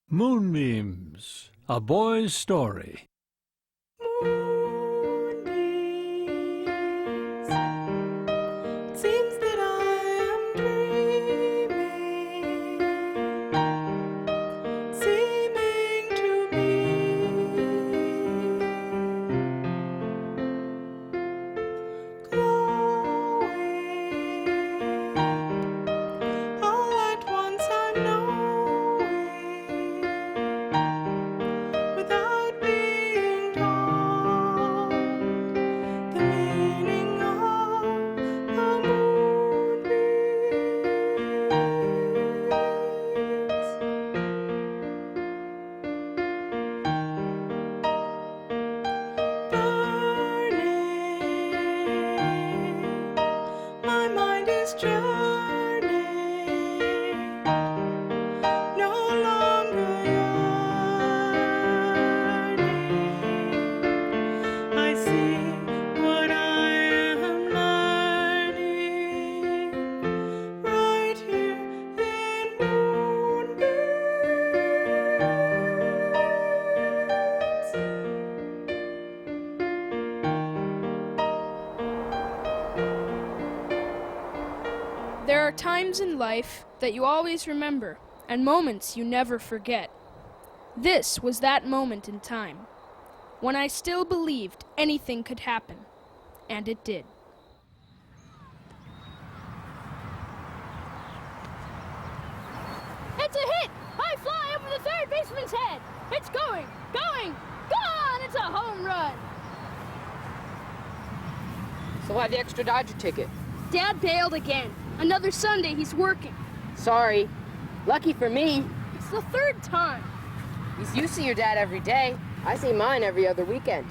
Moonbeams, a boy's story. Moonbeams, it seems that I am dreaming, seeming to be glowing. All at once I'm knowing, without being told, the meaning of the moonbeams. Burning, my mind is journeying, no longer yearning. I see what I am learning right here in Moonbeams. There are times in life that you always remember, and moments you never forget. This was that moment in time, when I still believed anything could happen, and it did. It's a hit! High fly over the third baseman's head! It's going! Gone! It's a home run! So why the extra Dodger ticket? Dad bailed again. Another Sunday he's working. Sorry. Lucky for me. It's the third time. You see your dad every day. I see mine every other weekend.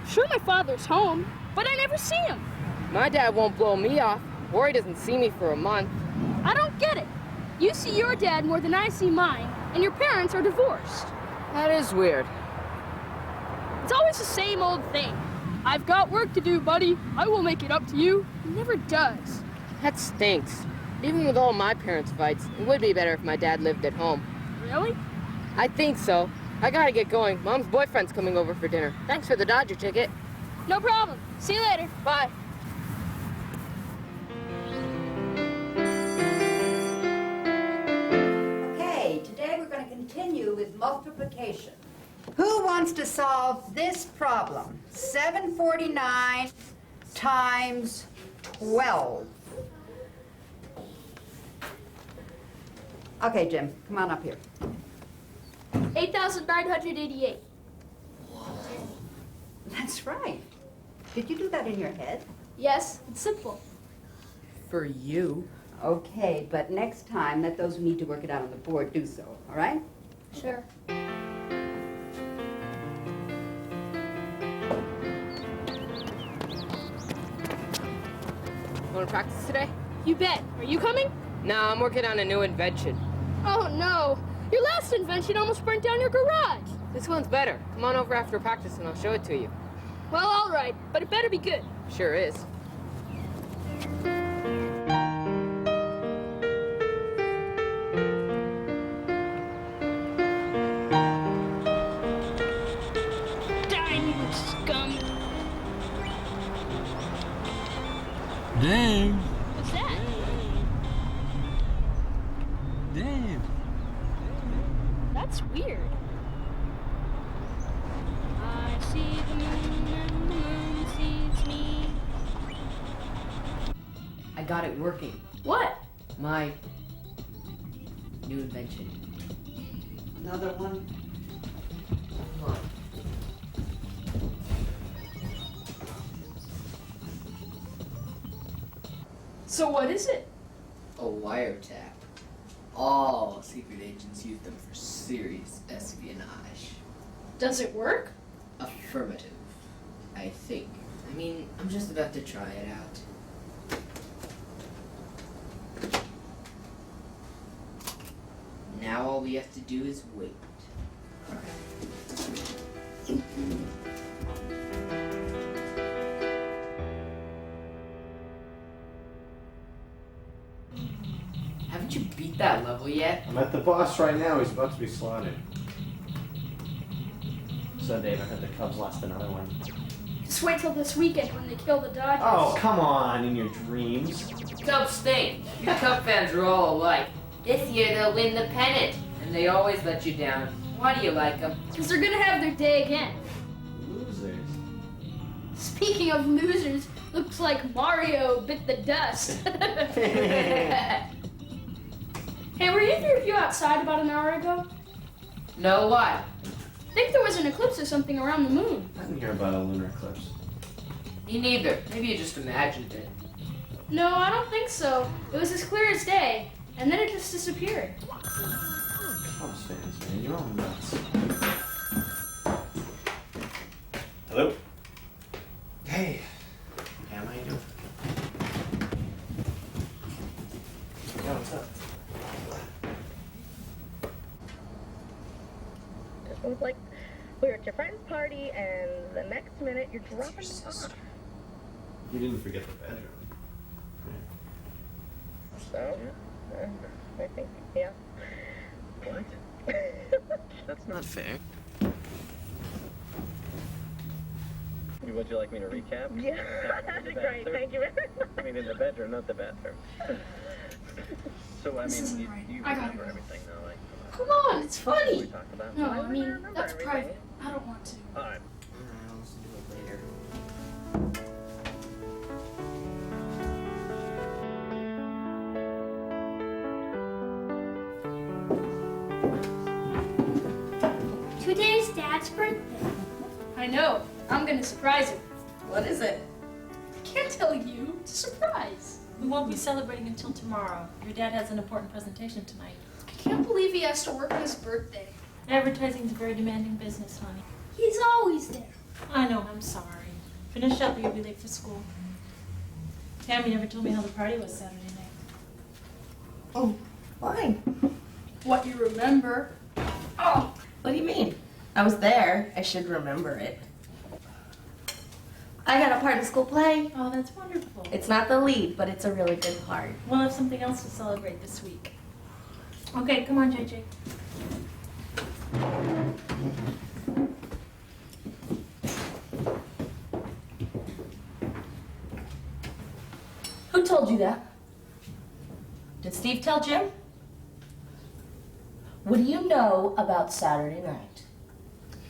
Sure, my father's home, but I never see him. My dad won't blow me off, or he doesn't see me for a month. I don't get it. You see your dad more than I see mine, and your parents are divorced. That is weird. It's always the same old thing. I've got work to do, buddy. I will make it up to you. He never does. That stinks. Even with all my parents' fights, it would be better if my dad lived at home. Really? I think so. I gotta get going. Mom's boyfriend's coming over for dinner. Thanks for the Dodger ticket. No problem. See you later. Bye. Okay, today we're going to continue with multiplication. Who wants to solve this problem? 749 times 12. Okay, Jim, come on up here. 8,988. That's right. Did you do that in your head? Yes, it's simple. For you. Okay, but next time, let those who need to work it out on the board do so, all right? Sure. Want to practice today? You bet. Are you coming? No, I'm working on a new invention. Oh, no. Your last invention almost burnt down your garage. This one's better. Come on over after practice and I'll show it to you. Well, all right, but it better be good. Sure is. Diamond scum. Dave, What's that? Dave. That's weird. I see the moon and the moon sees me. I got it working. What? My new invention. Another one? Come on. So what is it? A wiretap. All secret agents use them for serious espionage. Does it work? Affirmative. I think. I mean, I'm just about to try it out. Now all we have to do is wait. Haven't you beat that level yet? I'm at the boss right now. He's about to be slaughtered. So, Dave, I heard the Cubs lost another one. Just wait till this weekend when they kill the Dodgers. Oh, come on, in your dreams. Cubs stink. You Cub fans are all alike. This year they'll win the pennant, and they always let you down. Why do you like them? Because they're gonna have their day again. Losers. Speaking of losers, looks like Mario bit the dust. Hey, were either of you outside about an hour ago? No, what? I think there was an eclipse or something around the moon. I didn't hear about a lunar eclipse. Me neither. Maybe you just imagined it. No, I don't think so. It was as clear as day, and then it just disappeared. Cubs fans, man, you're all nuts. Hello? Hey. Pam, how you doing? Yeah, what's up? It was like we were at your friend's party, and the next minute you're dropping off. You didn't forget the bedroom. So, I think, yeah. What? That's not fair. Would you like me to recap? Yeah, that'd be great. Thank you. I mean, in the bedroom, not the bathroom. So, I This mean, isn't you right. you I gotta remember go. everything, though, like... Come on, it's What we funny. talked about? No, I mean, remember that's everything. private. I don't want to. All right. Alright, I'll listen to it later. Today's Dad's birthday. I know. I'm gonna surprise him. What is it? I can't tell you. It's a surprise. We won't be celebrating until tomorrow. Your dad has an important presentation tonight. I can't believe he has to work on his birthday. Advertising's a very demanding business, honey. He's always there. I know, I'm sorry. Finish up or you'll be late for school. Tammy never told me how the party was Saturday night. Oh, Why? What you remember. Oh, what do you mean? I was there. I should remember it. I got a part in the school play. Oh, that's wonderful. It's not the lead, but it's a really good part. We'll have something else to celebrate this week. Okay, come on, JJ. Who told you that? Did Steve tell Jim? What do you know about Saturday night?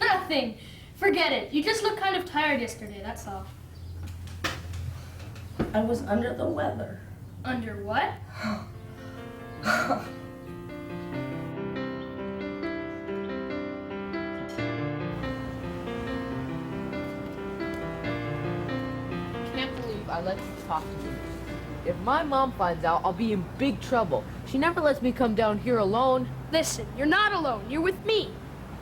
Nothing. Forget it. You just look kind of tired yesterday, that's all. I was under the weather. Under what? Can't believe I let you talk to me. If my mom finds out, I'll be in big trouble. She never lets me come down here alone. Listen, you're not alone. You're with me.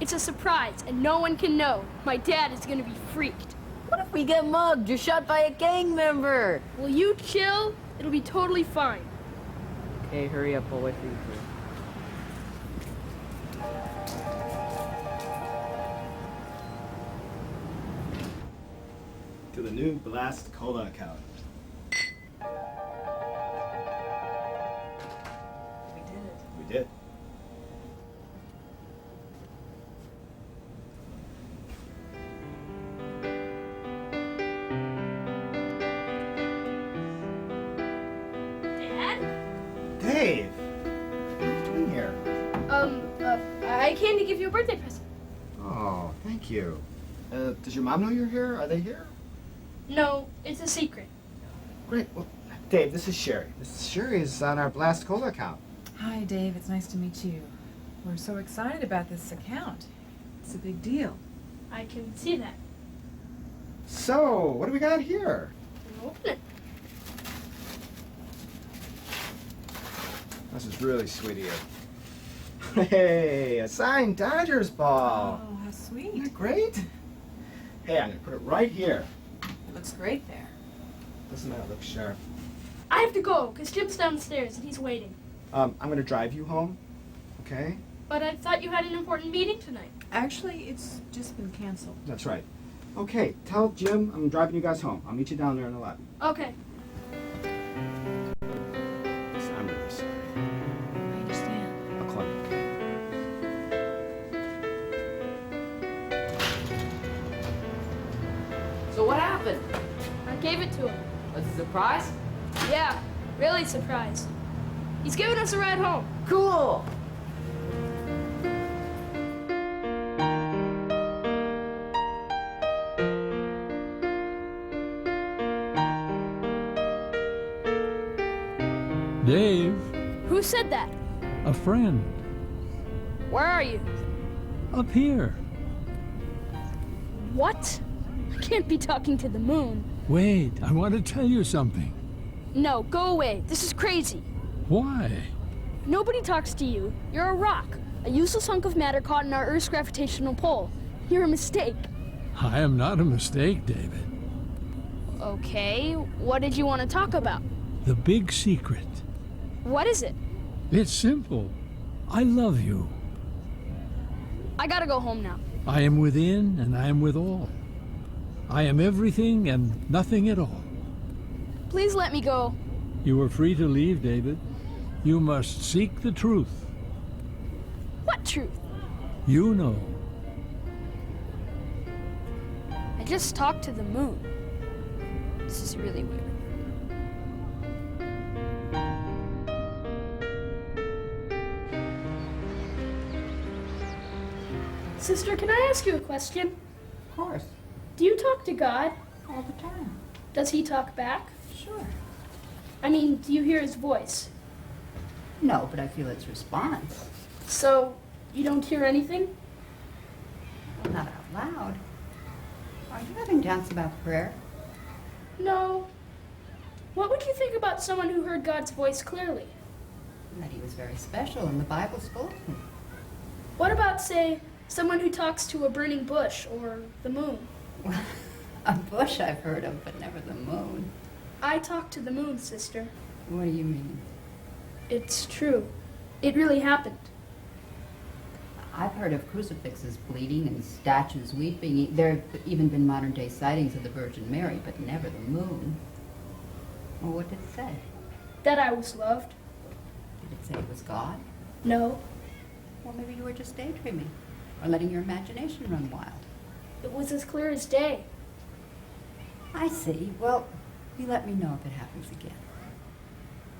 It's a surprise, and no one can know. My dad is gonna be freaked. What if we get mugged or shot by a gang member? Will you chill? It'll be totally fine. Okay, hurry up. I'll wait for you here. To the new Blast Cola account. We did it. We did. Dad? Dave! What are you doing here? I came to give you a birthday present. Oh, thank you. Does your mom know you're here? Are they here? No, it's a secret. Great. Well, Dave, this is Sherry. Sherry is on our Blast Cola account. Hi, Dave. It's nice to meet you. We're so excited about this account. It's a big deal. I can see that. So, what do we got here? Open it. This is really sweet of you. Hey, a signed Dodgers ball. Oh, how sweet. Isn't that great? Hey, I'm gonna put it right here. It looks great there. Doesn't that look sharp? I have to go, because Jim's downstairs and he's waiting. I'm gonna drive you home, okay? But I thought you had an important meeting tonight. Actually, it's just been canceled. That's right. Okay, tell Jim I'm driving you guys home. I'll meet you down there in the lobby. Okay. I'm really sorry. I understand. I'll call you. gave it to him. A surprise? Yeah, really surprised. He's giving us a ride home. Cool! Dave, Who said that? a friend, Where are you? up here. What? I can't be talking to the moon. Wait, I want to tell you something. No, go away. This is crazy. Why? Nobody talks to you. You're a rock, a useless hunk of matter caught in our Earth's gravitational pull. You're a mistake. I am not a mistake, David. Okay, what did you want to talk about? The big secret. What is it? It's simple. I love you. I gotta go home now. I am within and I am with all. I am everything and nothing at all. Please let me go. You are free to leave, David. You must seek the truth. What truth? You know. I just talked to the moon. This is really weird. Sister, can I ask you a question? Of course. Do you talk to God? All the time. Does he talk back? Sure. I mean, do you hear his voice? No, but I feel its response. So, you don't hear anything? Well, not out loud. Are you having doubts about prayer? No. What would you think about someone who heard God's voice clearly? That he was very special and the Bible's full of him. What about, say, someone who talks to a burning bush or the moon? Well, a bush I've heard of, but never the moon. I talk to the moon, sister. What do you mean? It's true. It really happened. I've heard of crucifixes bleeding and statues weeping. There have even been modern-day sightings of the Virgin Mary, but never the moon. Well, what did it say? That I was loved. Did it say it was God? No. Well, maybe you were just daydreaming, or letting your imagination run wild. It was as clear as day. I see. Well, you let me know if it happens again.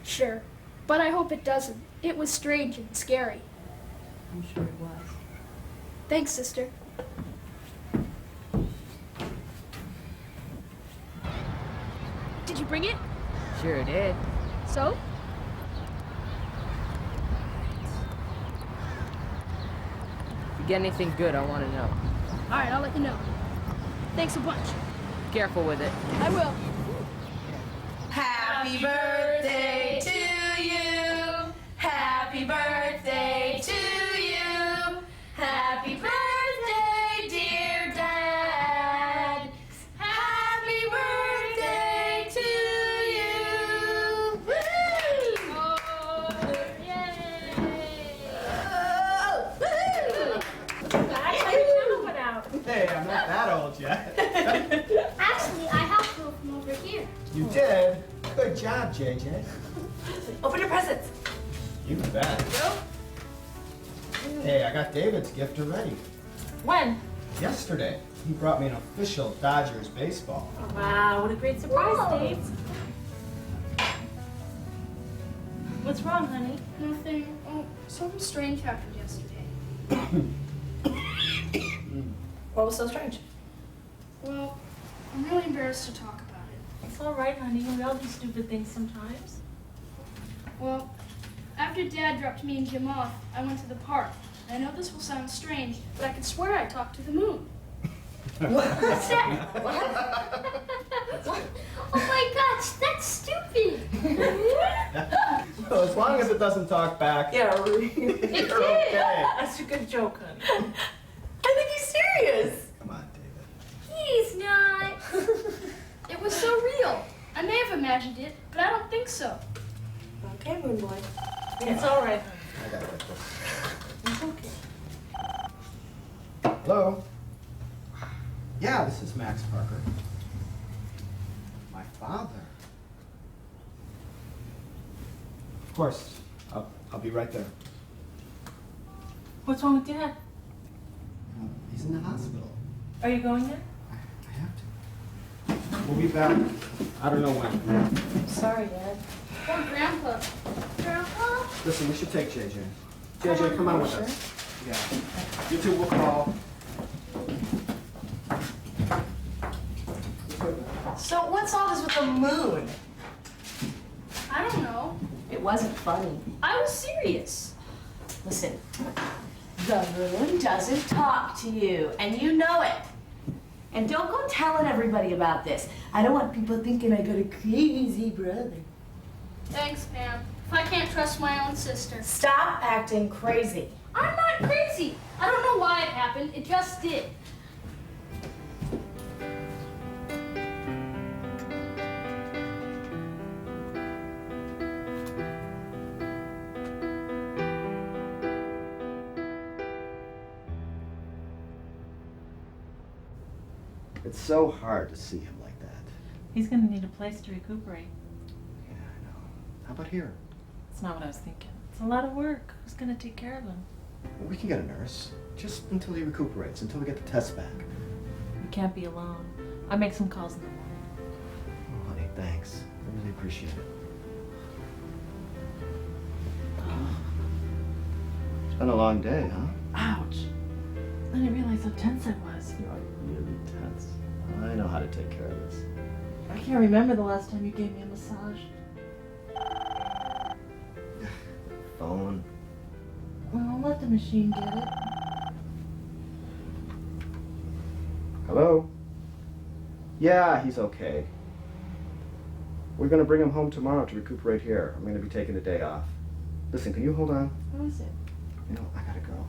Sure. But I hope it doesn't. It was strange and scary. I'm sure it was. Thanks, sister. Did you bring it? Sure did. So? If you get anything good, I want to know. All right, I'll let you know. Thanks a bunch. Careful with it. I will. Happy birthday to you. Happy birthday to you. Happy birthday, dear Dad. Happy birthday to you. Woo! Oh, yay! Oh, woo! Hey, I'm not that old yet. Actually, I helped go from over here. You did? Good job, JJ. Open your presents. You bet. Hey, I got David's gift already. When? Yesterday, he brought me an official Dodgers baseball. Wow, what a great surprise, Whoa. Dave. What's wrong, honey? Nothing. Oh, something strange happened yesterday. What was so strange? Well, I'm really embarrassed to talk about it. It's all right, honey. We all do stupid things sometimes. Well, after Dad dropped me and Jim off, I went to the park. And I know this will sound strange, but I could swear I talked to the moon. What's that? Oh my gosh, that's stupid! Well, as long as it doesn't talk back, Yeah, you're okay. That's a good joke, honey. I think he's serious. Come on, David. He's not. It was so real. I may have imagined it, but I don't think so. Okay, Moon Boy. It's all right, honey. I gotta get this. It's okay. Hello? Yeah, this is Max Parker. My father. Of course. I'll be right there. What's wrong with Dad? He's in the hospital. Are you going there? I have to. We'll be back. I don't know when. Sorry, Dad. Poor Grandpa. Grandpa? Listen, we should take JJ. JJ, come on with us. Yeah. You two will call. So what's all this with the moon? I don't know. It wasn't funny. I was serious. Listen, the moon doesn't talk to you, and you know it. And don't go telling everybody about this. I don't want people thinking I got a crazy brother. Thanks, Pam. If I can't trust my own sister. Stop acting crazy. I'm not crazy. I don't know why it happened. It just did. It's so hard to see him like that. He's gonna need a place to recuperate. Yeah, I know. How about here? It's not what I was thinking. It's a lot of work. Who's gonna take care of him? Well, we can get a nurse. Just until he recuperates, until we get the tests back. You can't be alone. I'll make some calls in the morning. Oh, honey, thanks. I really appreciate it. It's been a long day, huh? Ouch. I didn't realize how tense I was. You're really tense. I know how to take care of this. I can't remember the last time you gave me a massage. Phone. Well, let the machine get it. Hello? Yeah, he's okay. We're gonna bring him home tomorrow to recuperate here. I'm gonna be taking a day off. Listen, can you hold on? What is it? You know, I gotta go.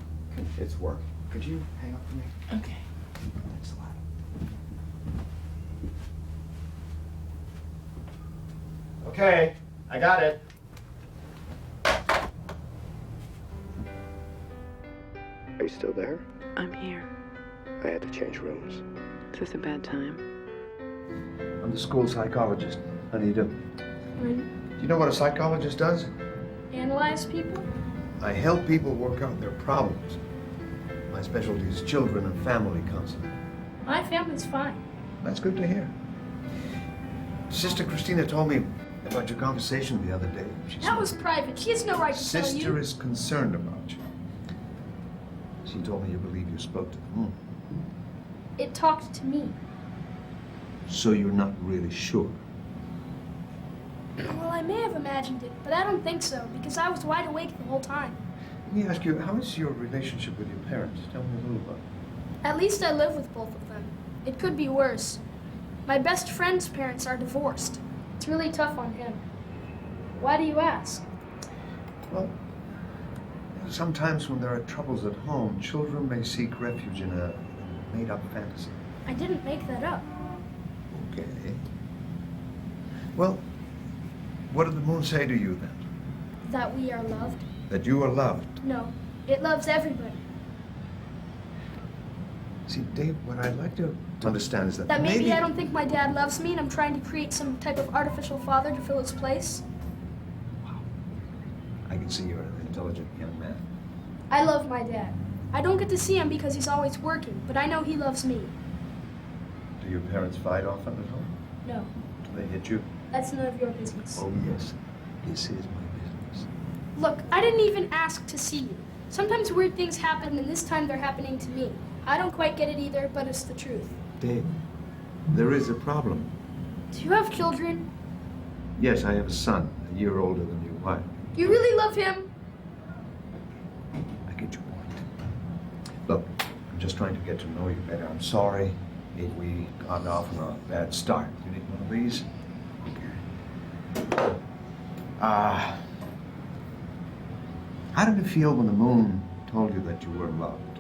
It's work. Could you hang up for me? Okay. Thanks a lot. Okay, I got it. Are you still there? I'm here. I had to change rooms. Is this a bad time? I'm the school psychologist. How do you do? When Do you know what a psychologist does? analyze people? I help people work out their problems. My specialty is children and family counseling. My family's fine. That's good to hear. Sister Christina told me about your conversation the other day. That was private. She has no right to tell you. Sister is concerned about you. She told me you believe you spoke to the moon. It talked to me. So you're not really sure? Well, I may have imagined it, but I don't think so, because I was wide awake the whole time. Let me ask you, how is your relationship with your parents? Tell me a little about it. At least I live with both of them. It could be worse. My best friend's parents are divorced. It's really tough on him. Why do you ask? Well, sometimes when there are troubles at home, children may seek refuge in a made-up fantasy. I didn't make that up. Okay. Well, what did the moon say to you then? That we are loved? That you are loved? No, it loves everybody. See, Dave, what I'd like to understand is that, That maybe I don't think my dad loves me and I'm trying to create some type of artificial father to fill his place. I can see you're an intelligent young man. I love my dad. I don't get to see him because he's always working, but I know he loves me. Do your parents fight often at home? No, Do they hit you? that's none of your business. Oh, yes. This is my business. Look, I didn't even ask to see you. Sometimes weird things happen, and this time they're happening to me. I don't quite get it either, but it's the truth. Dave, there is a problem. Do you have children? Yes, I have a son, a year older than your wife. Do you really love him? I get your point. Look, I'm just trying to get to know you better. I'm sorry if we got off on a bad start. You need one of these? Okay. How did it feel when the moon told you that you were loved?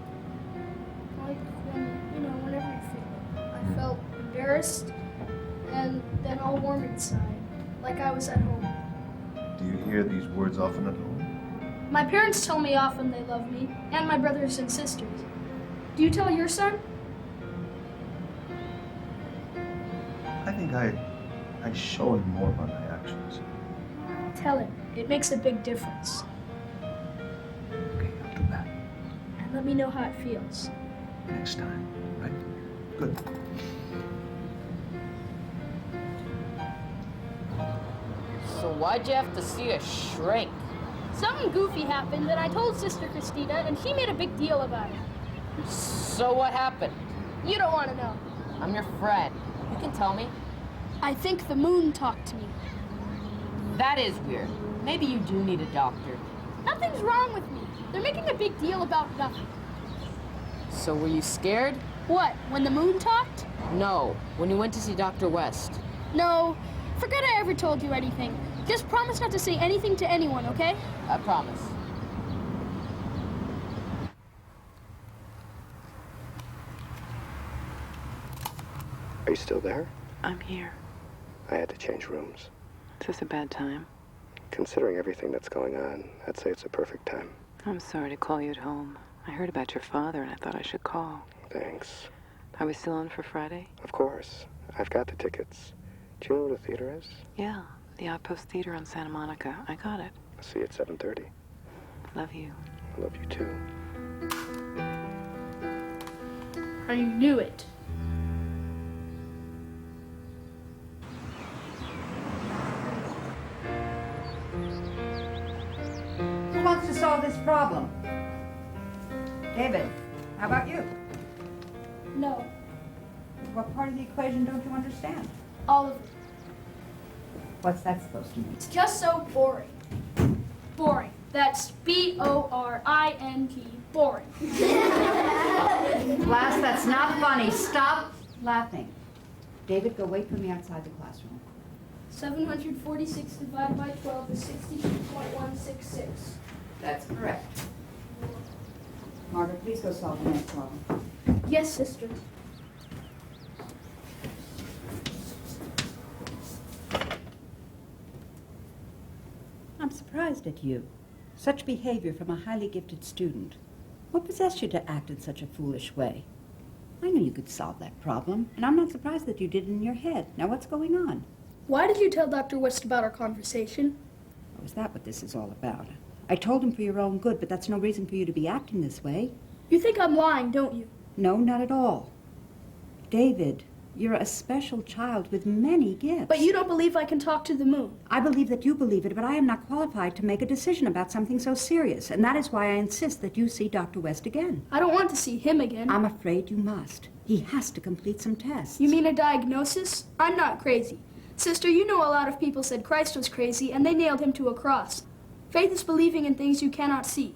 Like whenever I feel it. I felt embarrassed and then all warm inside, like I was at home. Do you hear these words often at home? My parents tell me often they love me, and my brothers and sisters. Do you tell your son? I think I show him more by my actions. Tell him. It makes a big difference. Okay, I'll do that. And let me know how it feels. Next time, right? Good. So why'd you have to see a shrink? Something goofy happened, and I told Sister Christina, and she made a big deal about it. So what happened? You don't want to know. I'm your friend. You can tell me. I think the moon talked to me. That is weird. Maybe you do need a doctor. Nothing's wrong with me. They're making a big deal about nothing. So were you scared? What, when the moon talked? No, when you went to see Dr. West. No, forget I ever told you anything. Just promise not to say anything to anyone, okay? I promise. Are you still there? I'm here. I had to change rooms. Is this a bad time? Considering everything that's going on, I'd say it's a perfect time. I'm sorry to call you at home. I heard about your father and I thought I should call. Thanks. Are we still on for Friday? Of course. I've got the tickets. Do you know where the theater is? Yeah, the Outpost Theater on Santa Monica. I got it. I'll see you at 7:30. Love you. I love you too. I knew it. Who wants to solve this problem? David, how about you? No, What part of the equation don't you understand? all of it. What's that supposed to mean? It's just so boring. Boring. That's B-O-R-I-N-G. Boring. Class, that's not funny. Stop laughing. David, go wait for me outside the classroom. 746 divided by 12 is 62.166. That's correct. Margaret, please go solve the next problem. Yes, sister. I'm surprised at you. Such behavior from a highly gifted student. What possessed you to act in such a foolish way? I knew you could solve that problem, and I'm not surprised that you did it in your head. Now what's going on? Why did you tell Dr. West about our conversation? Oh, is that what this is all about? I told him for your own good, but that's no reason for you to be acting this way. You think I'm lying, don't you? No, not at all. David, you're a special child with many gifts. But you don't believe I can talk to the moon. I believe that you believe it, but I am not qualified to make a decision about something so serious, and that is why I insist that you see Dr. West again. I don't want to see him again. I'm afraid you must. He has to complete some tests. You mean a diagnosis? I'm not crazy. Sister, you know a lot of people said Christ was crazy, and they nailed him to a cross. Faith is believing in things you cannot see.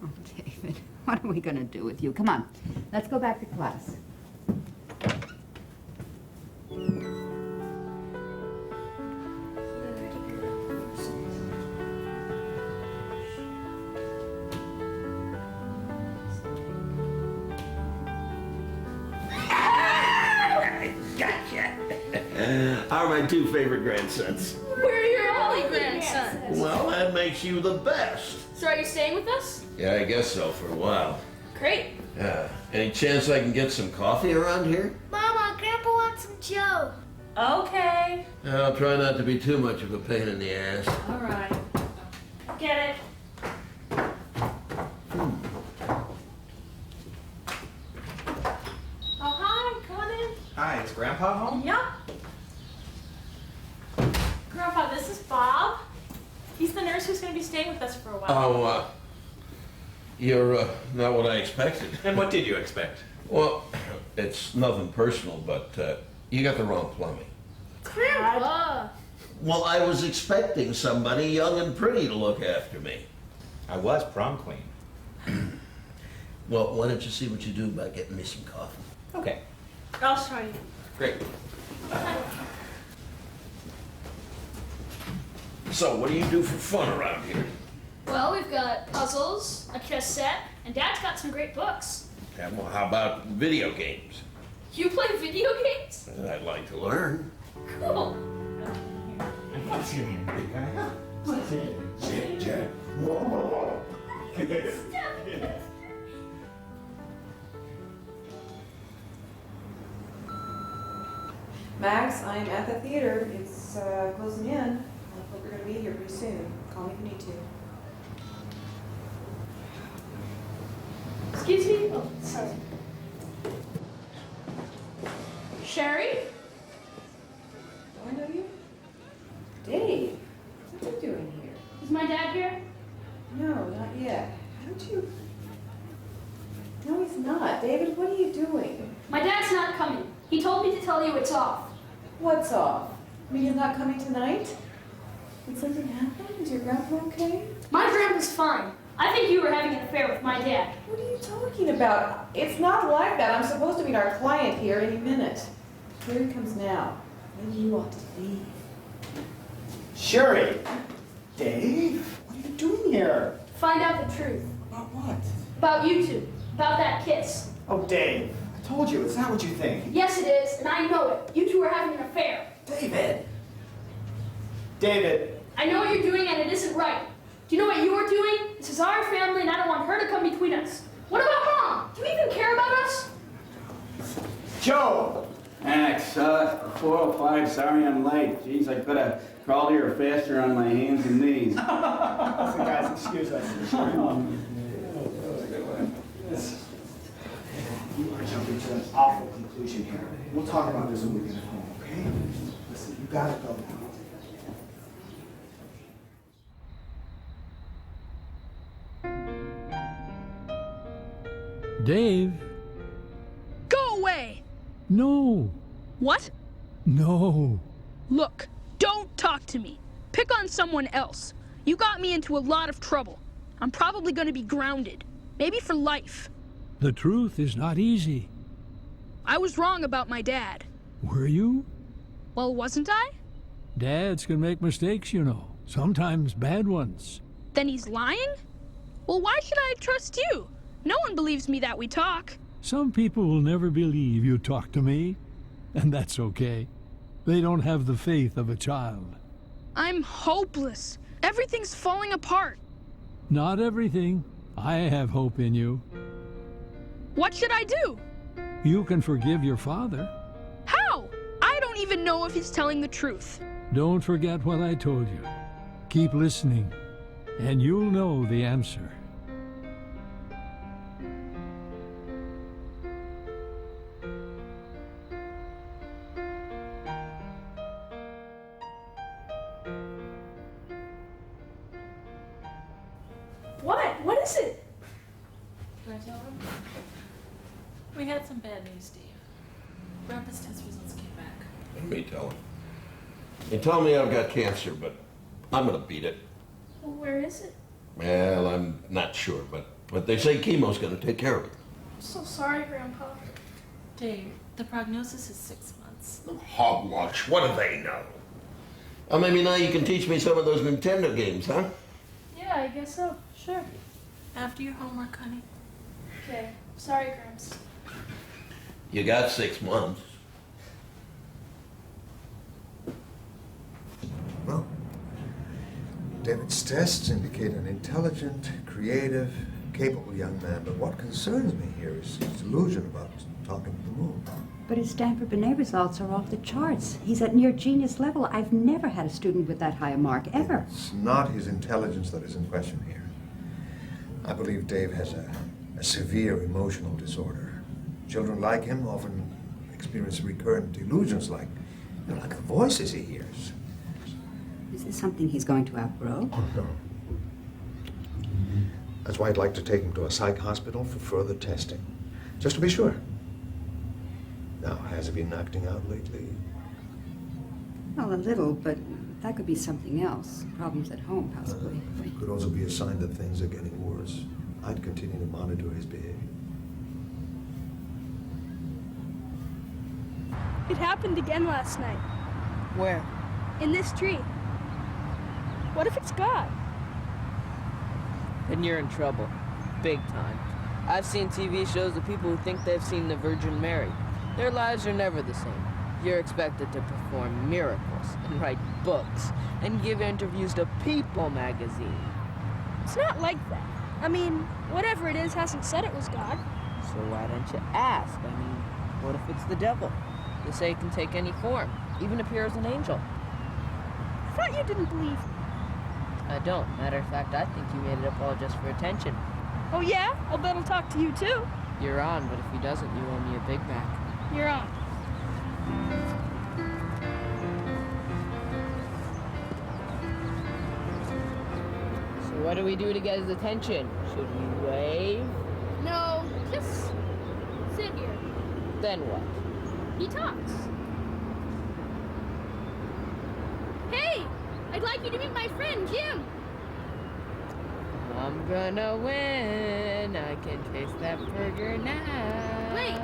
Oh, David, what are we going to do with you? Come on, let's go back to class. Gotcha. Are my two favorite grandsons. We're your only grandsons. Well, that makes you the best. So are you staying with us? Yeah, I guess so for a while. Great. Yeah. Any chance I can get some coffee around here? Mama, Grandpa wants some Joe. Okay. I'll try not to be too much of a pain in the ass. All right. Get it. Oh, hi. Come on in. Hi, is Grandpa home? Yeah. Grandpa, this is Bob. He's the nurse who's going to be staying with us for a while. Oh, you're not what I expected. And what did you expect? Well, it's nothing personal, but you got the wrong plumbing. Grandpa. Well, I was expecting somebody young and pretty to look after me. I was prom queen. Well, why don't you see what you do about getting me some coffee? Okay. I'll show you. Great. So, what do you do for fun around here? Well, we've got puzzles, a chess set, and Dad's got some great books. Yeah, well, how about video games? You play video games? I'd like to learn. Cool. What's your name, big guy? What's it? Jack. Max, I'm at the theater. It's closing in. I hope you're going to be here pretty soon. Call me if you need to. Excuse me? Oh, sorry. Sherry? Do I know you? my dad here? No, not yet. How don't you... No, he's not. David, what are you doing? My dad's not coming. He told me to tell you it's off. What's off? I mean, he's not coming tonight? Did something happen? Is your grandpa okay? My grandpa's fine. I think you were having an affair with my dad. What are you talking about? It's not like that. I'm supposed to meet our client here any minute. Here he comes now. Maybe you ought to leave. Sherry! Dave? What are you doing here? Find out the truth. About what? About you two. About that kiss. Oh, Dave. I told you, it's not what you think. Yes, it is, and I know it. You two are having an affair. David! David! I know what you're doing, and it isn't right. Do you know what you're doing? This is our family, and I don't want her to come between us. What about Mom? Do you even care about us? Joe! Max, 4:05, sorry I'm late. Jeez, I could have crawled here faster on my hands and knees. So guys, excuse us. You are jumping to an awful conclusion here. We'll talk about this when we get home, okay? Listen, you gotta go now. Dave? Go away! No. What? No. Look, don't talk to me. Pick on someone else. You got me into a lot of trouble. I'm probably going to be grounded. Maybe for life. The truth is not easy. I was wrong about my dad. Were you? Well, wasn't I? Dads can make mistakes, you know. Sometimes bad ones. Then he's lying? Well, why should I trust you? No one believes me that we talk. Some people will never believe you talk to me, and that's okay. They don't have the faith of a child. I'm hopeless. Everything's falling apart. Not everything. I have hope in you. What should I do? You can forgive your father. How? I don't even know if he's telling the truth. Don't forget what I told you. Keep listening, and you'll know the answer. What is it? Can I tell them? We had some bad news, Steve. Grandpa's test results came back. Let me tell him. He told me I've got cancer, but I'm gonna beat it. Well, where is it? Well, I'm not sure, but they say chemo's gonna take care of it. I'm so sorry, Grandpa. Dave, the prognosis is 6 months. Hogwash, what do they know? Oh, maybe now you can teach me some of those Nintendo games, huh? Yeah, I guess so. Sure. After your homework, honey. Okay. Sorry, Gramps. You got 6 months. Well, David's tests indicate an intelligent, creative, capable young man, but what concerns me here is his delusion about talking to the moon. But his Stanford Binet results are off the charts. He's at near genius level. I've never had a student with that high a mark, ever. It's not his intelligence that is in question here. I believe Dave has a severe emotional disorder. Children like him often experience recurrent delusions like the voices he hears. Is this something he's going to outgrow? Oh, no. That's why I'd like to take him to a psych hospital for further testing, just to be sure. Now, has he been acting out lately? Well, a little, but that could be something else. Problems at home, possibly. It could also be a sign that things are getting worse. I'd continue to monitor his behavior. It happened again last night. Where? In this tree. What if it's God? Then you're in trouble. Big time. I've seen TV shows of people who think they've seen the Virgin Mary. Their lives are never the same. You're expected to perform miracles and write books and give interviews to People magazine. It's not like that. I mean, whatever it is hasn't said it was God. So why don't you ask? I mean, what if it's the devil? They say it can take any form, even appear as an angel. I thought you didn't believe me. I don't. Matter of fact, I think you made it up all just for attention. Oh yeah? I'll bet he'll talk to you too. You're on, but if he doesn't, you owe me a Big Mac. You're on. What do we do to get his attention? Should we wave? No, just sit here. Then what? He talks. Hey, I'd like you to meet my friend, Jim. I'm gonna win. I can taste that burger now. Wait.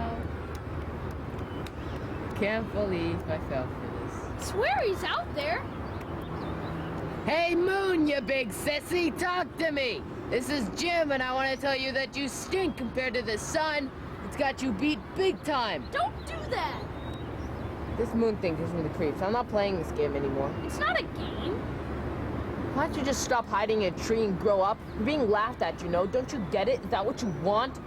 Can't believe I fell for this. Swear he's out there. Hey, Moon, you big sissy, talk to me. This is Jim, and I want to tell you that you stink compared to the sun. It's got you beat big time. Don't do that. This Moon thing gives me the creeps. I'm not playing this game anymore. It's not a game. Why don't you just stop hiding in a tree and grow up? You're being laughed at, you know. Don't you get it? Is that what you want?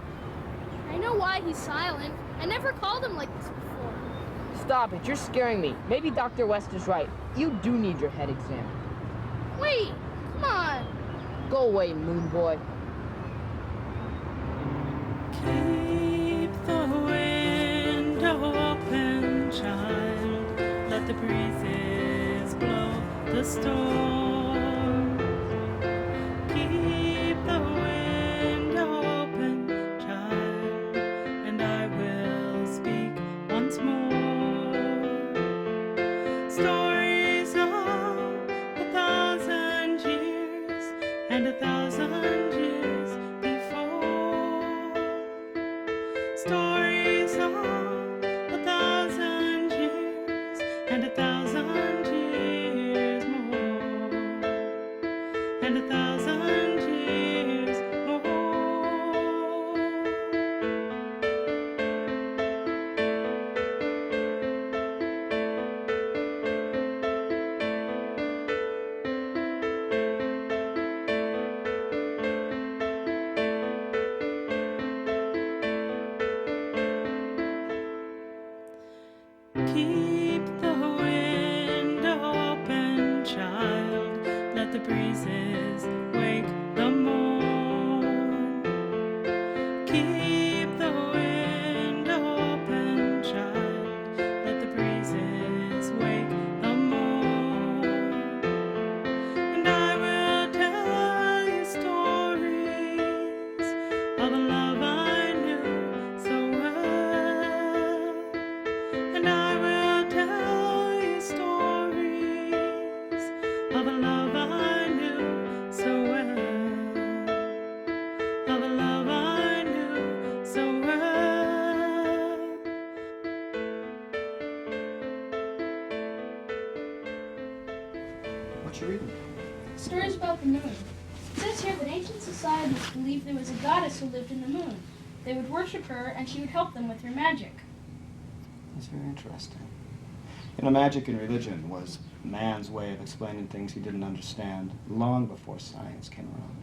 I know why he's silent. I never called him like this before. Stop it. You're scaring me. Maybe Dr. West is right. You do need your head examined. Wait, come on. Go away, Moon Boy. Keep the window open, child. Let the breezes blow the storm. Keep the window open, child, and I will speak once more. Stories of 1,000 years and 1,000 years before. Stories of 1,000 years and 1,000 years more, and 1,000 years more. Keep the window open, child. Let the breezes wake the morn. Keep the window open, child. Let the breezes wake the morn. And I will tell you stories of a love I knew so well. And I will tell you stories of a love I knew so well. Of a love I knew so well. What you reading? Stories about the moon. It says here that ancient societies believed there was a goddess who lived in the moon. They would worship her, and she would help them with her magic. That's very interesting. You know, magic in religion was man's way of explaining things he didn't understand long before science came around.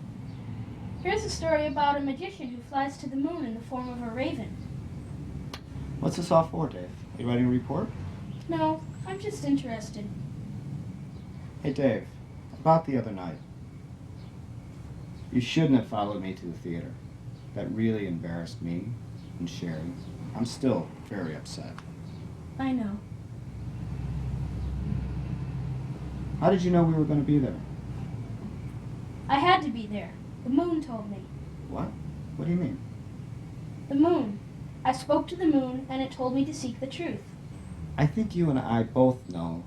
Here's a story about a magician who flies to the moon in the form of a raven. What's this all for, Dave? Are you writing a report? No, I'm just interested. Hey, Dave, about the other night. You shouldn't have followed me to the theater. That really embarrassed me and Sherry. I'm still very upset. I know. How did you know we were going to be there? I had to be there. The moon told me. What? What do you mean? The moon. I spoke to the moon, and it told me to seek the truth. I think you and I both know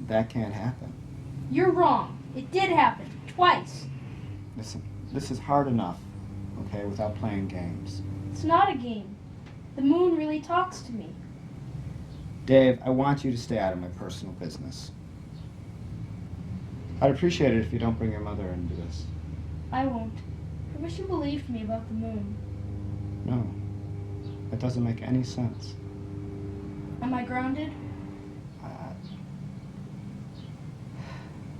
that can't happen. You're wrong. It did happen. Twice. Listen, this is hard enough, okay, without playing games. It's not a game. The moon really talks to me. Dave, I want you to stay out of my personal business. I'd appreciate it if you don't bring your mother into this. I won't. I wish you believed me about the moon. No, that doesn't make any sense. Am I grounded?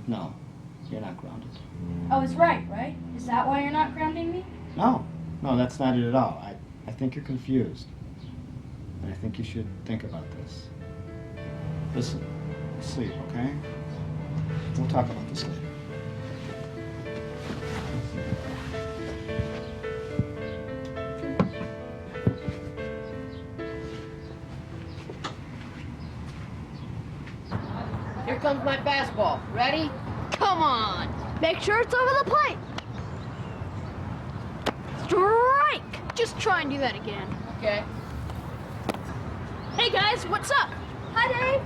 No, you're not grounded. I was right? Is that why you're not grounding me? No, that's not it at all. I think you're confused. And I think you should think about this. Listen, sleep, okay? We'll talk about this later. Here comes my fastball. Ready? Come on! Make sure it's over the plate. Strike! Just try and do that again. Okay. Hey guys, what's up? Hi, Dave.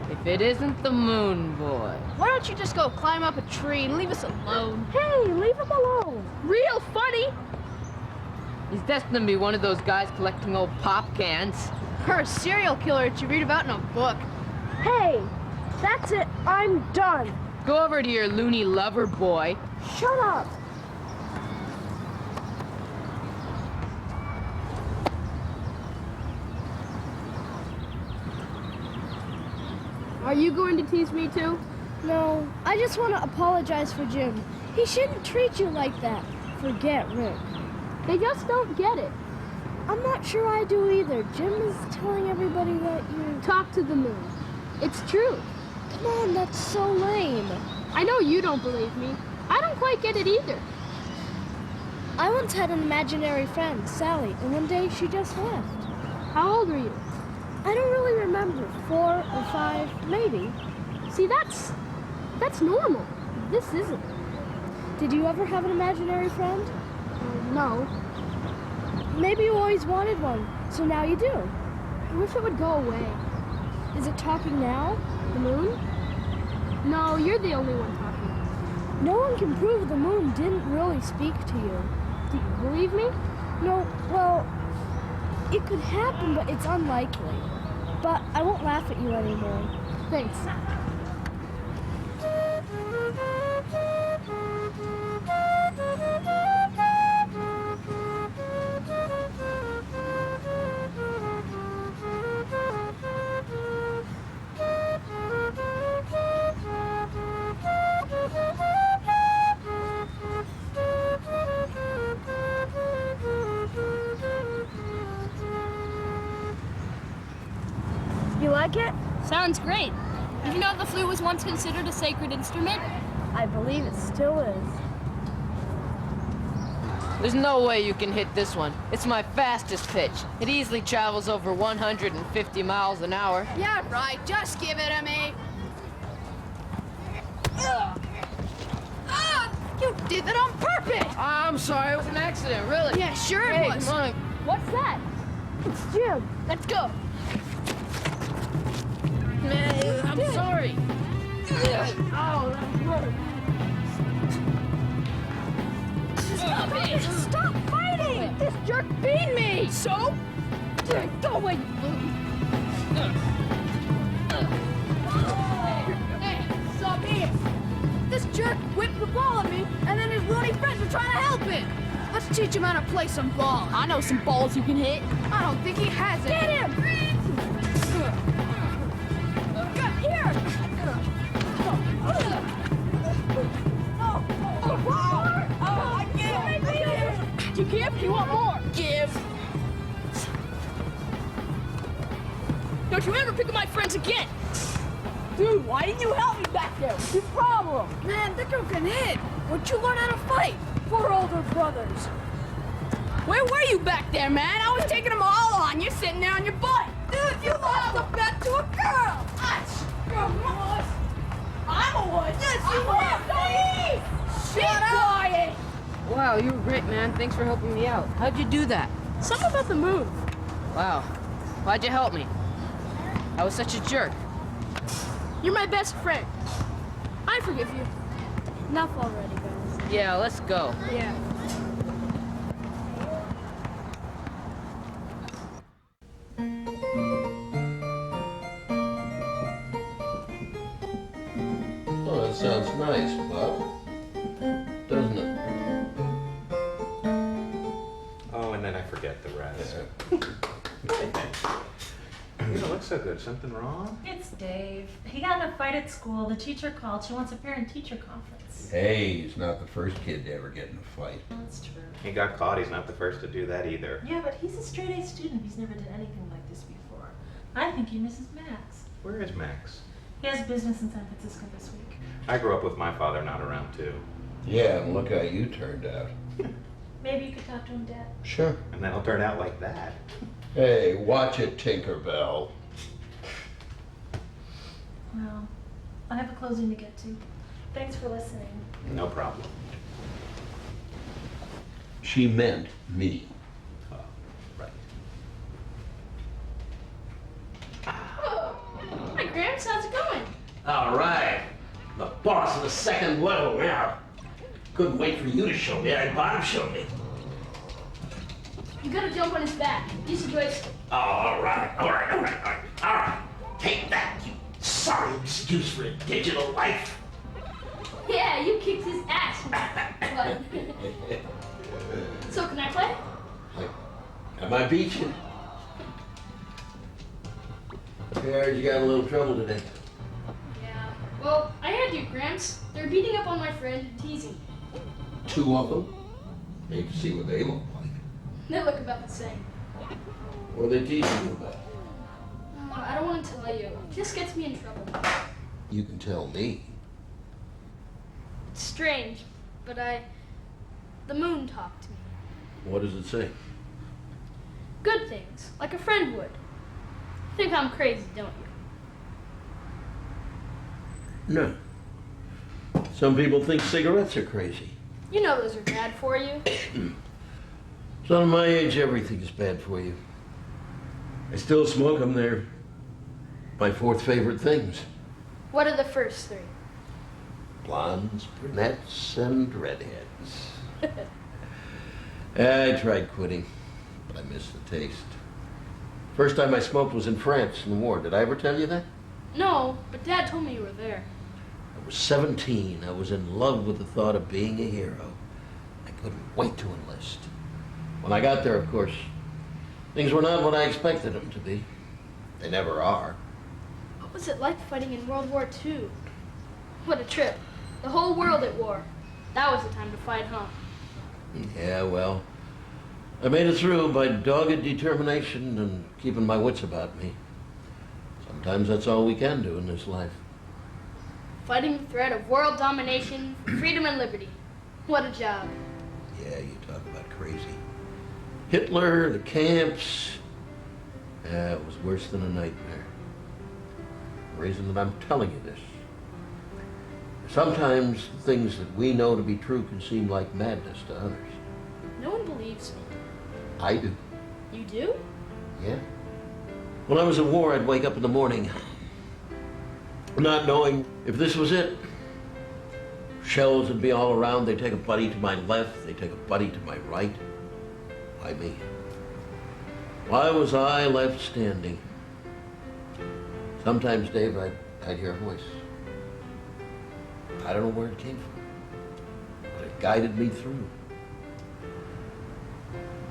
If it isn't the Moon Boy. Why don't you just go climb up a tree and leave us alone? Hey, leave him alone. Real funny. He's destined to be one of those guys collecting old pop cans. Or a serial killer that you read about in a book. Hey, that's it. I'm done. Go over to your loony lover boy. Shut up. Are you going to tease me too? No, I just want to apologize for Jim. He shouldn't treat you like that. Forget Rick. They just don't get it. I'm not sure I do either. Jim is telling everybody that you... Talk to the moon. It's true. Come on, that's so lame. I know you don't believe me. I don't quite get it either. I once had an imaginary friend, Sally, and one day she just left. How old were you? I don't really remember. 4 or 5, maybe. See, that's normal. This isn't. Did you ever have an imaginary friend? No. Maybe you always wanted one, so now you do. I wish it would go away. Is it talking now? The moon? No, you're the only one talking. No one can prove the moon didn't really speak to you. Do you believe me? No, well, it could happen, but it's unlikely. But I won't laugh at you anymore. Thanks. You like it? Sounds great. Did you know the flute was once considered a sacred instrument? I believe it still is. There's no way you can hit this one. It's my fastest pitch. It easily travels over 150 miles an hour. Yeah, right. Just give it to me. You did that on purpose! I'm sorry, it was an accident, really. Yeah, sure Hey, it was. come on. What's that? It's Jim. Let's go. Man, I'm sorry. Oh, that hurt. Stop it! Stop fighting! This jerk beat me! So? Go away! Hey, stop here! This jerk whipped the ball at me, and then his loony friends are trying to help him! Let's teach him how to play some ball. I know some balls you can hit. I don't think he has it. Get him! Here! You give? You want more? Give. Don't you ever pick on my friends again! Dude, why didn't you help me back there? What's your problem? Man, that girl can hit. Where'd you learn how to fight? 4 older brothers. Where were you back there, man? I was taking them all on. You're sitting there on your butt. Dude, you lost a bet to a girl. I'm a wood. Yes, you were. Shut up. Quiet. Wow, you were great, man. Thanks for helping me out. How'd you do that? Something about the moon. Wow. Why'd you help me? I was such a jerk. You're my best friend. I forgive you. Enough already, guys. Yeah, let's go. Yeah. Oh, that sounds nice, Bob. Doesn't it? Oh, and then I forget the rest. You don't look so good. Something wrong? It's Dave. He got in a fight at school. The teacher called. She wants a parent-teacher conference. Hey, he's not the first kid to ever get in a fight. That's true. He got caught. He's not the first to do that either. Yeah, but he's a straight-A student. He's never done anything like this before. I think he misses Max. Where is Max? He has business in San Francisco this week. I grew up with my father not around, too. Yeah, and look how you turned out. Maybe you could talk to him, Dad. Sure. And then he'll turn out like that. Hey, watch it, Tinkerbell. Well, I have a closing to get to. Thanks for listening. No problem. She meant me. Right. Hi, Gramps. How's it going? All right. The boss of the second level now. Couldn't wait for you to show me. I Bob showed me. You gotta jump on his back. Use the joystick. Oh, all right. All right. Take that, you sorry excuse for a digital life. Yeah, you kicked his ass. What? So, can I play? I might beat you. I heard you got a little trouble today. Yeah. Well, I had to, Gramps. They're beating up on my friend and teasing me. 2 of them? Need to see what they look like. They look about the same. What are they teasing you about? I don't want to tell you. It just gets me in trouble. You can tell me. It's strange, but the moon talked to me. What does it say? Good things, like a friend would. You think I'm crazy, don't you? No. Some people think cigarettes are crazy. You know those are bad for you. Son of my age, everything is bad for you. I still smoke them. They're my 4th favorite things. What are the first 3? Blondes, brunettes, and redheads. I tried quitting, but I missed the taste. First time I smoked was in France in the war. Did I ever tell you that? No, but Dad told me you were there. I was 17. I was in love with the thought of being a hero. I couldn't wait to enlist. When I got there, of course, things were not what I expected them to be. They never are. What was it like fighting in World War II? What a trip. The whole world at war. That was the time to fight, huh? Yeah, well, I made it through by dogged determination and keeping my wits about me. Sometimes that's all we can do in this life. Fighting the threat of world domination for freedom and liberty. What a job. Yeah, you talk about crazy. Hitler, the camps. Yeah, it was worse than a nightmare. The reason that I'm telling you this. Sometimes things that we know to be true can seem like madness to others. No one believes me. I do. You do? Yeah. When I was at war, I'd wake up in the morning not knowing if this was it. Shells would be all around. They'd take a buddy to my left. They'd take a buddy to my right. Why me? Why was I left standing? Sometimes, Dave, I'd hear a voice. I don't know where it came from, but it guided me through.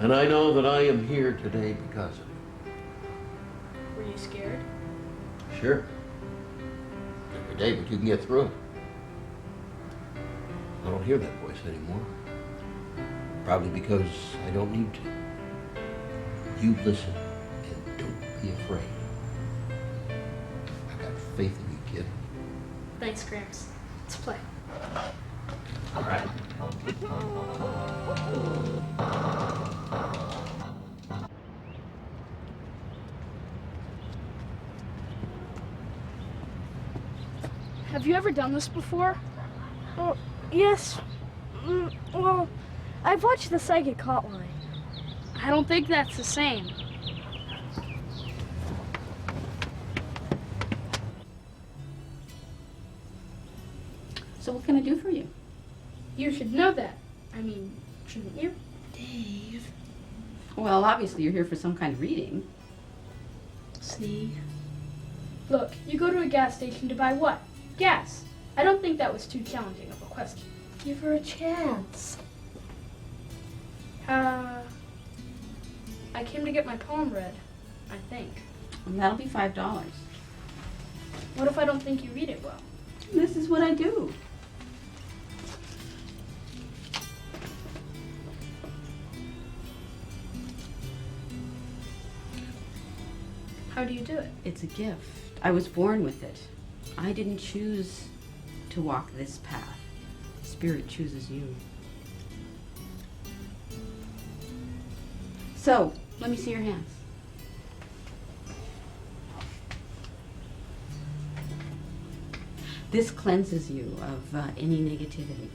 And I know that I am here today because of it. Were you scared? Sure. Every day, but you can get through it. I don't hear that voice anymore. Probably because I don't need to. You listen and don't be afraid. I got faith in you, kid. Thanks, Gramps. Let's play. All right. Have you ever done this before? Oh, yes. Well, I've watched the Psychic Hotline. I don't think that's the same. So what can I do for you? You should know that. I mean, shouldn't you? Dave. Well, obviously you're here for some kind of reading. See? Look, you go to a gas station to buy what? Gas. I don't think that was too challenging of a question. Give her a chance. I came to get my poem read, I think. And that'll be $5. What if I don't think you read it well? This is what I do. How do you do it? It's a gift. I was born with it. I didn't choose to walk this path. Spirit chooses you. So, let me see your hands. This cleanses you of any negativity.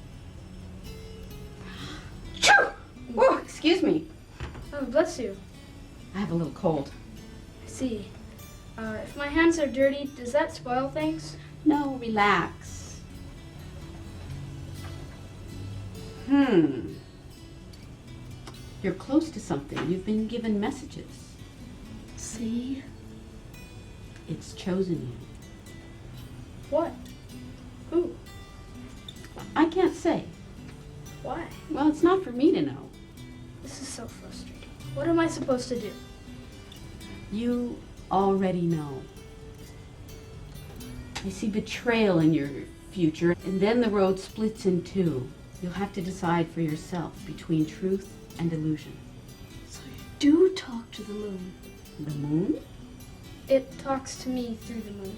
Woo! Excuse me. Oh, bless you. I have a little cold. I see. If my hands are dirty, does that spoil things? No, relax. You're close to something. You've been given messages. See? It's chosen you. What? Who? I can't say. Why? Well, it's not for me to know. This is so frustrating. What am I supposed to do? You already know. I see betrayal in your future, and then the road splits in two. You'll have to decide for yourself between truth and illusion. So you do talk to the moon? The moon? It talks to me through the moon.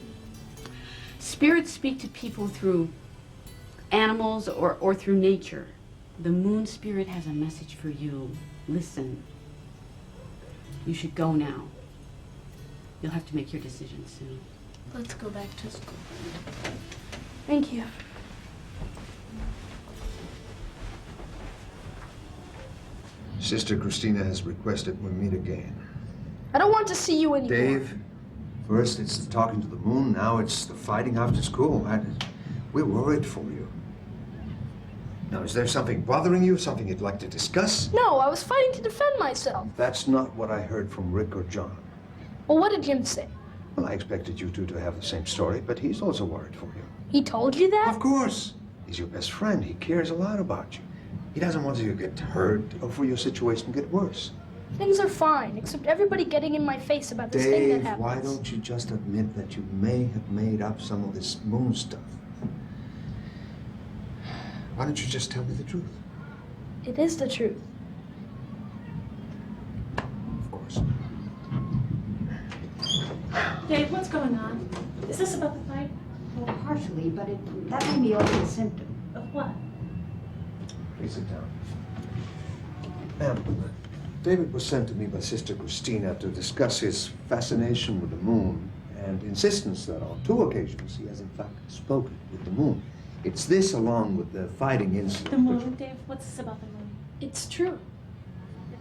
Spirits speak to people through animals or through nature. The moon spirit has a message for you. Listen. You should go now. You'll have to make your decision soon. Let's go back to school. Thank you. Sister Christina has requested we meet again. I don't want to see you anymore. Dave, first it's the talking to the moon, now it's the fighting after school. We're worried for you. Now, is there something bothering you, something you'd like to discuss? No, I was fighting to defend myself. That's not what I heard from Rick or John. Well, what did Jim say? Well, I expected you two to have the same story, but he's also worried for you. He told you that? Of course. He's your best friend. He cares a lot about you. He doesn't want you to get hurt or for your situation to get worse. Things are fine, except everybody getting in my face about this thing that Dave, happened. why don't you just admit that you may have made up some of this moon stuff? Why don't you just tell me the truth? It is the truth. Of course. Dave, what's going on? Is this about the fight? Well, partially, but that may be only a symptom. Of what? Please sit down. David was sent to me by Sister Christina to discuss his fascination with the moon and insistence that on 2 occasions he has in fact spoken with the moon. It's this along with the fighting incident. The moon, Dave? What's this about the moon? It's true.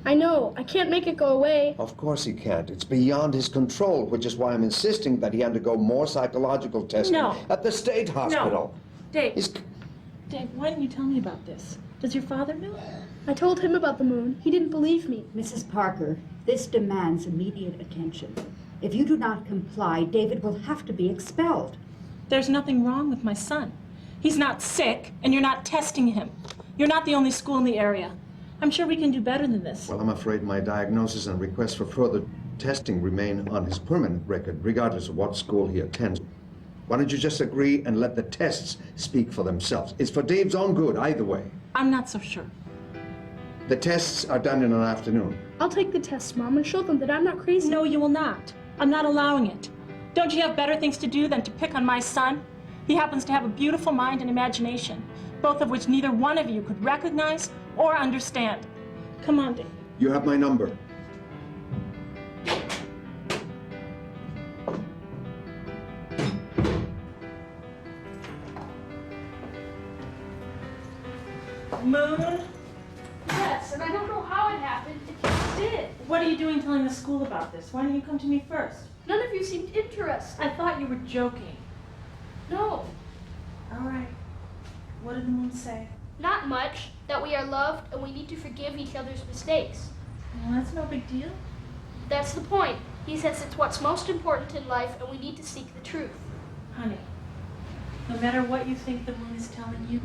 I know. I can't make it go away. Of course he can't. It's beyond his control, which is why I'm insisting that he undergo more psychological testing at the state hospital. No. Dave. Dave, why didn't you tell me about this? Does your father know? I told him about the moon. He didn't believe me. Mrs. Parker, this demands immediate attention. If you do not comply, David will have to be expelled. There's nothing wrong with my son. He's not sick, and you're not testing him. You're not the only school in the area. I'm sure we can do better than this. Well, I'm afraid my diagnosis and request for further testing remain on his permanent record, regardless of what school he attends. Why don't you just agree and let the tests speak for themselves? It's for Dave's own good, either way. I'm not so sure. The tests are done in an afternoon. I'll take the tests, Mom, and show them that I'm not crazy. No, you will not. I'm not allowing it. Don't you have better things to do than to pick on my son? He happens to have a beautiful mind and imagination, both of which neither one of you could recognize or understand. Come on, Dave. You have my number. Moon? Yes, and I don't know how it happened. It just did. What are you doing telling the school about this? Why don't you come to me first? None of you seemed interested. I thought you were joking. No. All right. What did the moon say? Not much. That we are loved and we need to forgive each other's mistakes. Well, that's no big deal. That's the point. He says it's what's most important in life and we need to seek the truth. Honey, no matter what you think the moon is telling you,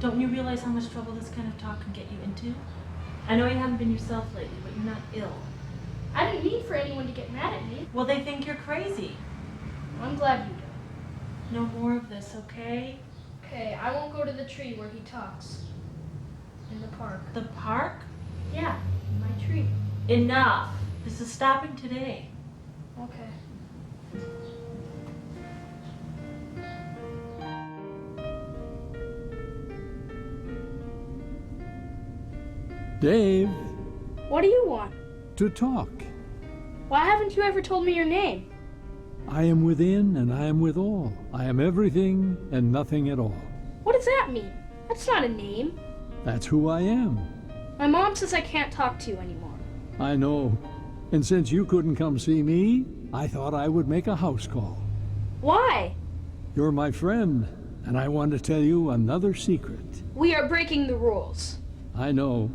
don't you realize how much trouble this kind of talk can get you into? I know you haven't been yourself lately, but you're not ill. I didn't mean for anyone to get mad at me. Well, they think you're crazy. I'm glad you do. No more of this, okay? Okay, I won't go to the tree where he talks. In the park. The park? Yeah, my tree. Enough. This is stopping today. Okay. Dave, What do you want? to talk. Why haven't you ever told me your name? I am within and I am with all. I am everything and nothing at all. What does that mean? That's not a name. That's who I am. My mom says I can't talk to you anymore. I know. And since you couldn't come see me, I thought I would make a house call. Why? You're my friend, and I want to tell you another secret. We are breaking the rules. I know.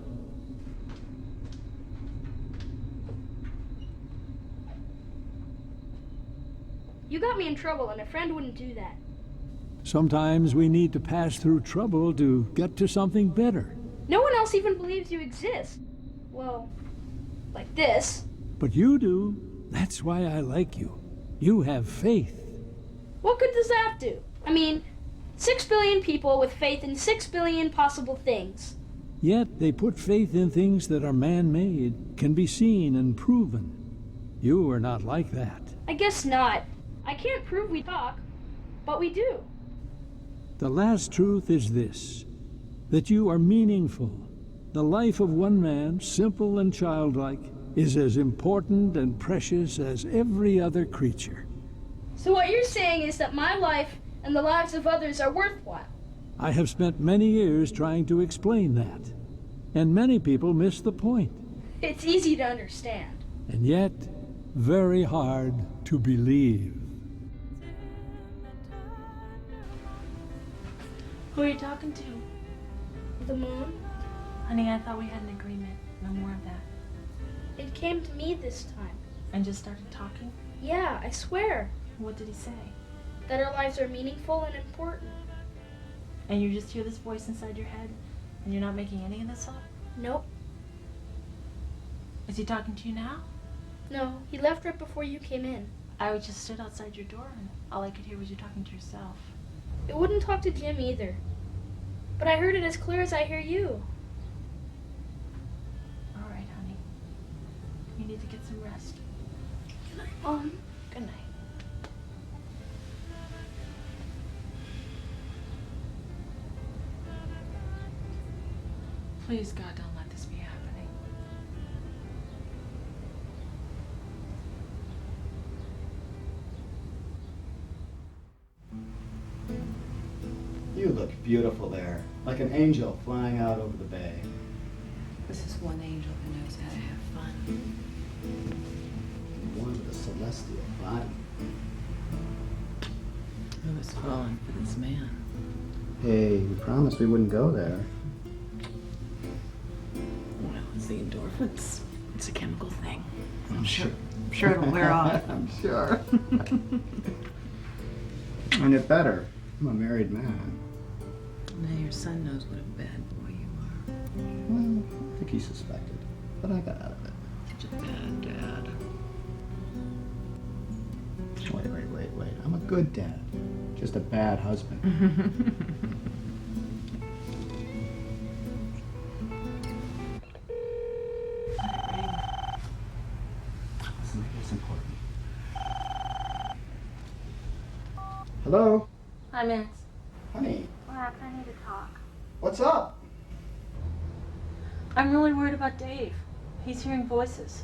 You got me in trouble, and a friend wouldn't do that. Sometimes we need to pass through trouble to get to something better. No one else even believes you exist. Well, like this. But you do. That's why I like you. You have faith. What good does that do? I mean, 6 billion people with faith in 6 billion possible things. Yet they put faith in things that are man-made, can be seen and proven. You are not like that. I guess not. I can't prove we talk, but we do. The last truth is this, that you are meaningful. The life of one man, simple and childlike, is as important and precious as every other creature. So what you're saying is that my life and the lives of others are worthwhile. I have spent many years trying to explain that, and many people miss the point. It's easy to understand. And yet, very hard to believe. Who are you talking to? The moon? Honey, I thought we had an agreement. No more of that. It came to me this time. And just started talking? Yeah, I swear. What did he say? That our lives are meaningful and important. And you just hear this voice inside your head, and you're not making any of this up? Nope. Is he talking to you now? No, he left right before you came in. I just stood outside your door, and all I could hear was you talking to yourself. It wouldn't talk to Jim either. But I heard it as clear as I hear you. All right, honey. You need to get some rest. Good night, Mom. Good night. Please, God, don't let this be happening. You look beautiful there, like an angel flying out over the bay. This is one angel who knows how to have fun. One with a celestial body. Who is falling for this man? Hey, we promised we wouldn't go there. Well, it's the endorphins. It's a chemical thing. I'm sure it'll wear off. I'm sure. And it better. I'm a married man. Now your son knows what a bad boy you are. Well, I think he suspected, but I got out of it. Such a bad dad. Wait. I'm a good dad. Just a bad husband. It's important. Hello? Hi, Max. Honey, Max, I need to talk. what's up? I'm really worried about Dave. He's hearing voices.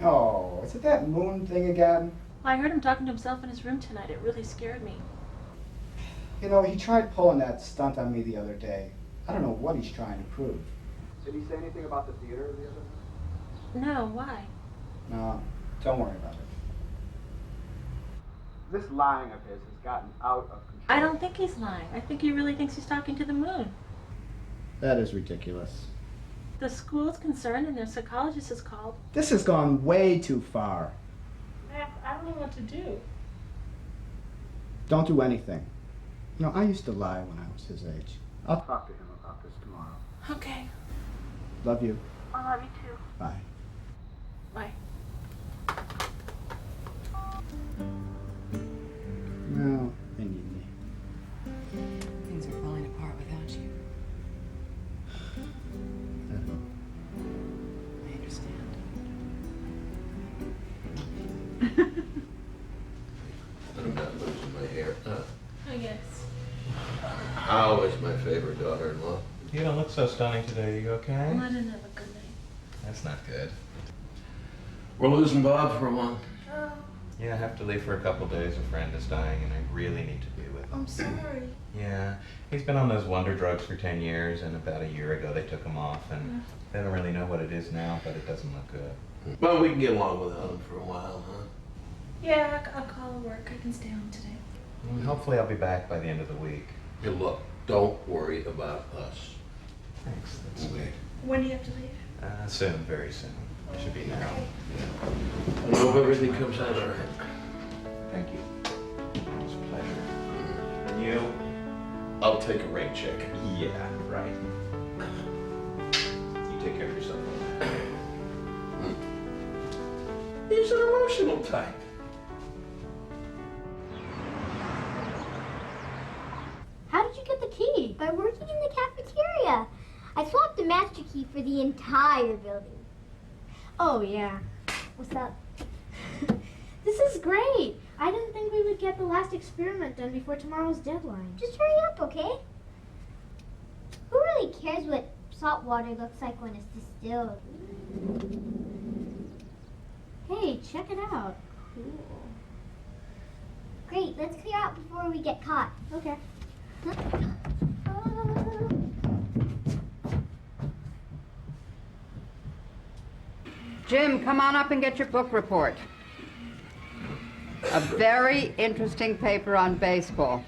Oh, is it that moon thing again? I heard him talking to himself in his room tonight. It really scared me. You know, he tried pulling that stunt on me the other day. I don't know what he's trying to prove. Did he say anything about the theater the other night? No, why? No, don't worry about it. This lying of his has gotten out of control. I don't think he's lying. I think he really thinks he's talking to the moon. That is ridiculous. The school's concerned and their psychologist is called. This has gone way too far. Max, I don't know what to do. Don't do anything. You know, I used to lie when I was his age. I'll talk to him about this tomorrow. Okay. Love you. I love you too. Bye. Bye. Well, they need me. Things are falling apart without you. I understand. I'm not losing my hair. I guess. How is my favorite daughter-in-law? You don't look so stunning today. You okay? Well, I didn't have a good night. That's not good. We're losing Bob for a while. Yeah, I have to leave for a couple days. A friend is dying, and I really need to be with I'm sorry. Yeah, he's been on those wonder drugs for 10 years, and about a year ago they took him off, and they don't really know what it is now, but it doesn't look good. Well, we can get along without him for a while, huh? Yeah, I'll call work. I can stay home today. And hopefully I'll be back by the end of the week. Hey, look, don't worry about us. Thanks, that's sweet. When do you have to leave? Soon, very soon. It should be now. I hope everything comes out all right. Thank you. It's a pleasure. And you? I'll take a rain check. Yeah, right. You take care of yourself. He's an emotional type. How did you get the key? By working in the cafeteria. I swapped the master key for the entire building. Oh, yeah. What's up? This is great. I didn't think we would get the last experiment done before tomorrow's deadline. Just hurry up, okay? Who really cares what salt water looks like when it's distilled? Hey, check it out. Cool. Great, let's clear out before we get caught. Okay. Jim, come on up and get your book report. A very interesting paper on baseball.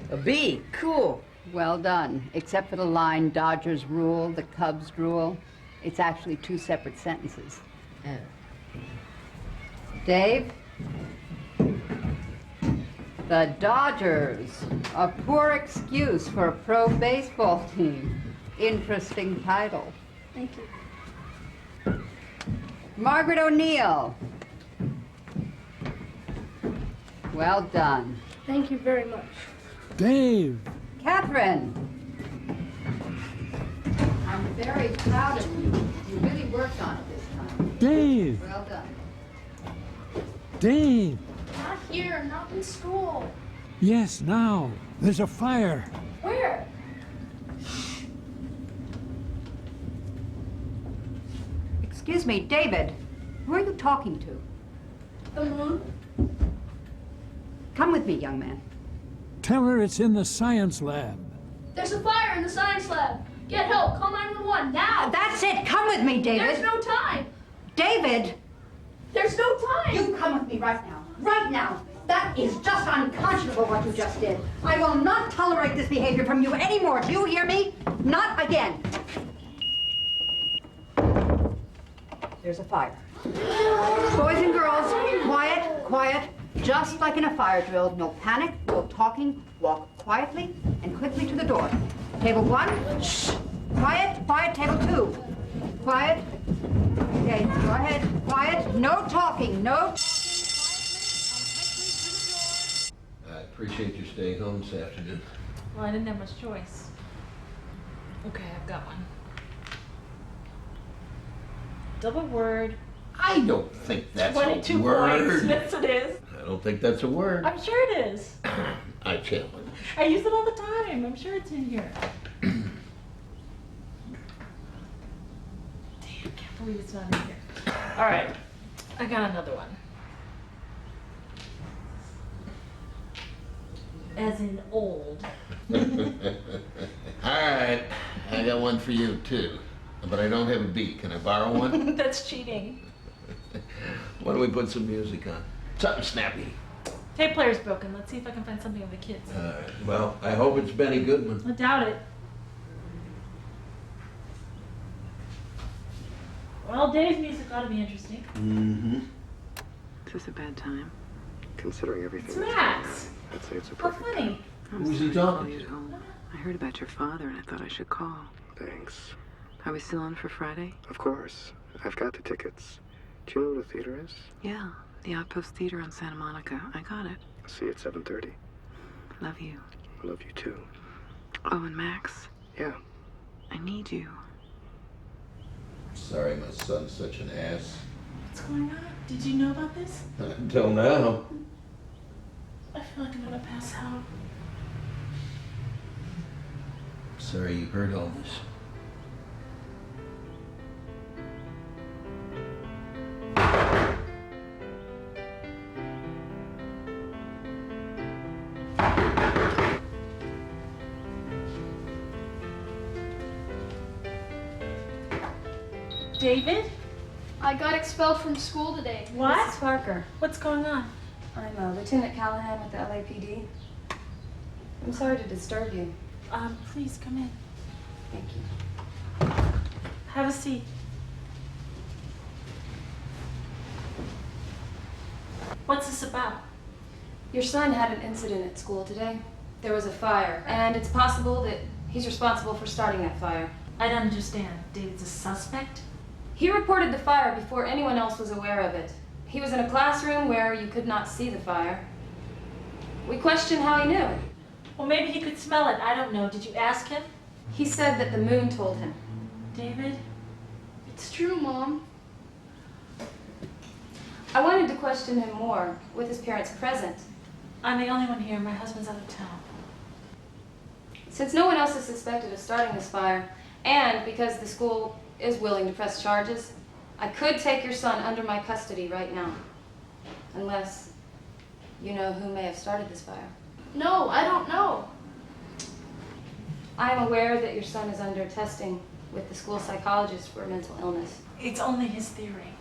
A B, cool. Well done, except for the line, Dodgers rule, the Cubs drool. It's actually two separate sentences. Dave? The Dodgers, a poor excuse for a pro baseball team. Interesting title. Thank you. Margaret O'Neill. Well done. Thank you very much. Dave! Catherine. I'm very proud of you. You really worked on it this time. Dave! Well done. Dave! Not here, not in school. Yes, now. There's a fire. Where? Excuse me, David. Who are you talking to? The moon? Come with me, young man. Tell her it's in the science lab. There's a fire in the science lab. Get help. Call 911 now. That's it. Come with me, David. There's no time. David! There's no time. You come with me right now. Right now. That is just unconscionable what you just did. I will not tolerate this behavior from you anymore. Do you hear me? Not again. There's a fire. Boys and girls, quiet, quiet. Just like in a fire drill, no panic, no talking. Walk quietly and quickly to the door. Table 1, shh. Quiet, quiet, table 2. Quiet. Okay, go ahead. Quiet, no talking, no... I appreciate you staying home this afternoon. Well, I didn't have much choice. Okay, I've got one. Double word. I don't think that's 22 a word. points. Yes, it is. I don't think that's a word. I'm sure it is. I challenge. I use it all the time. I'm sure it's in here. Damn, can't believe it's not in here. All right, I got another one. As in old. All right, I got one for you too, but I don't have a beat. Can I borrow one? That's cheating. Why don't we put some music on? Something snappy. Tape player's broken. Let's see if I can find something of the kids. Well, I hope it's Benny Goodman. I doubt it. Well, Dave's music ought to be interesting. Mm-hmm. Is this a bad time? Considering everything. It's Max. I'd say it's a How perfect funny. Who's he talking to? I heard about your father and I thought I should call. Thanks. Are we still on for Friday? Of course. I've got the tickets. Do you know what a theater is? Yeah, the Outpost Theater on Santa Monica. I got it. See you at 7:30. Love you. I love you too. Oh, and Max? Yeah. I need you. Sorry my son's such an ass. What's going on? Did you know about this? Until now. I feel like I'm gonna pass out. Sorry you heard all this. David? I got expelled from school today. What? Mrs. Parker. What's going on? I'm Lieutenant Callahan with the LAPD. I'm sorry to disturb you. Please come in. Thank you. Have a seat. What's this about? Your son had an incident at school today. There was a fire, and it's possible that he's responsible for starting that fire. I don't understand. David's a suspect? He reported the fire before anyone else was aware of it. He was in a classroom where you could not see the fire. We questioned how he knew. Well, maybe he could smell it. I don't know. Did you ask him? He said that the moon told him. David? It's true, Mom. I wanted to question him more, with his parents present. I'm the only one here. My husband's out of town. Since no one else is suspected of starting this fire, and because the school is willing to press charges, I could take your son under my custody right now. Unless you know who may have started this fire. No, I don't know. I am aware that your son is under testing with the school psychologist for mental illness. It's only his theory.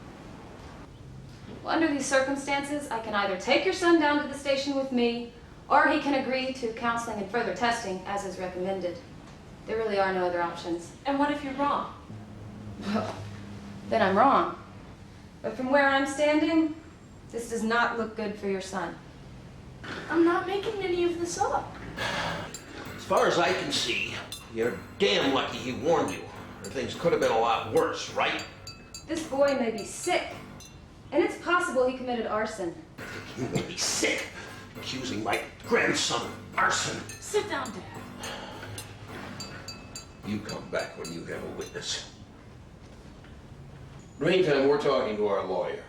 Well, under these circumstances, I can either take your son down to the station with me, or he can agree to counseling and further testing, as is recommended. There really are no other options. And what if you're wrong? Well, then I'm wrong. But from where I'm standing, this does not look good for your son. I'm not making any of this up. As far as I can see, you're damn lucky he warned you. Or things could have been a lot worse, right? This boy may be sick, and it's possible he committed arson. You may be sick, accusing my grandson of arson. Sit down, Dad. You come back when you have a witness. In the meantime, we're talking to our lawyer.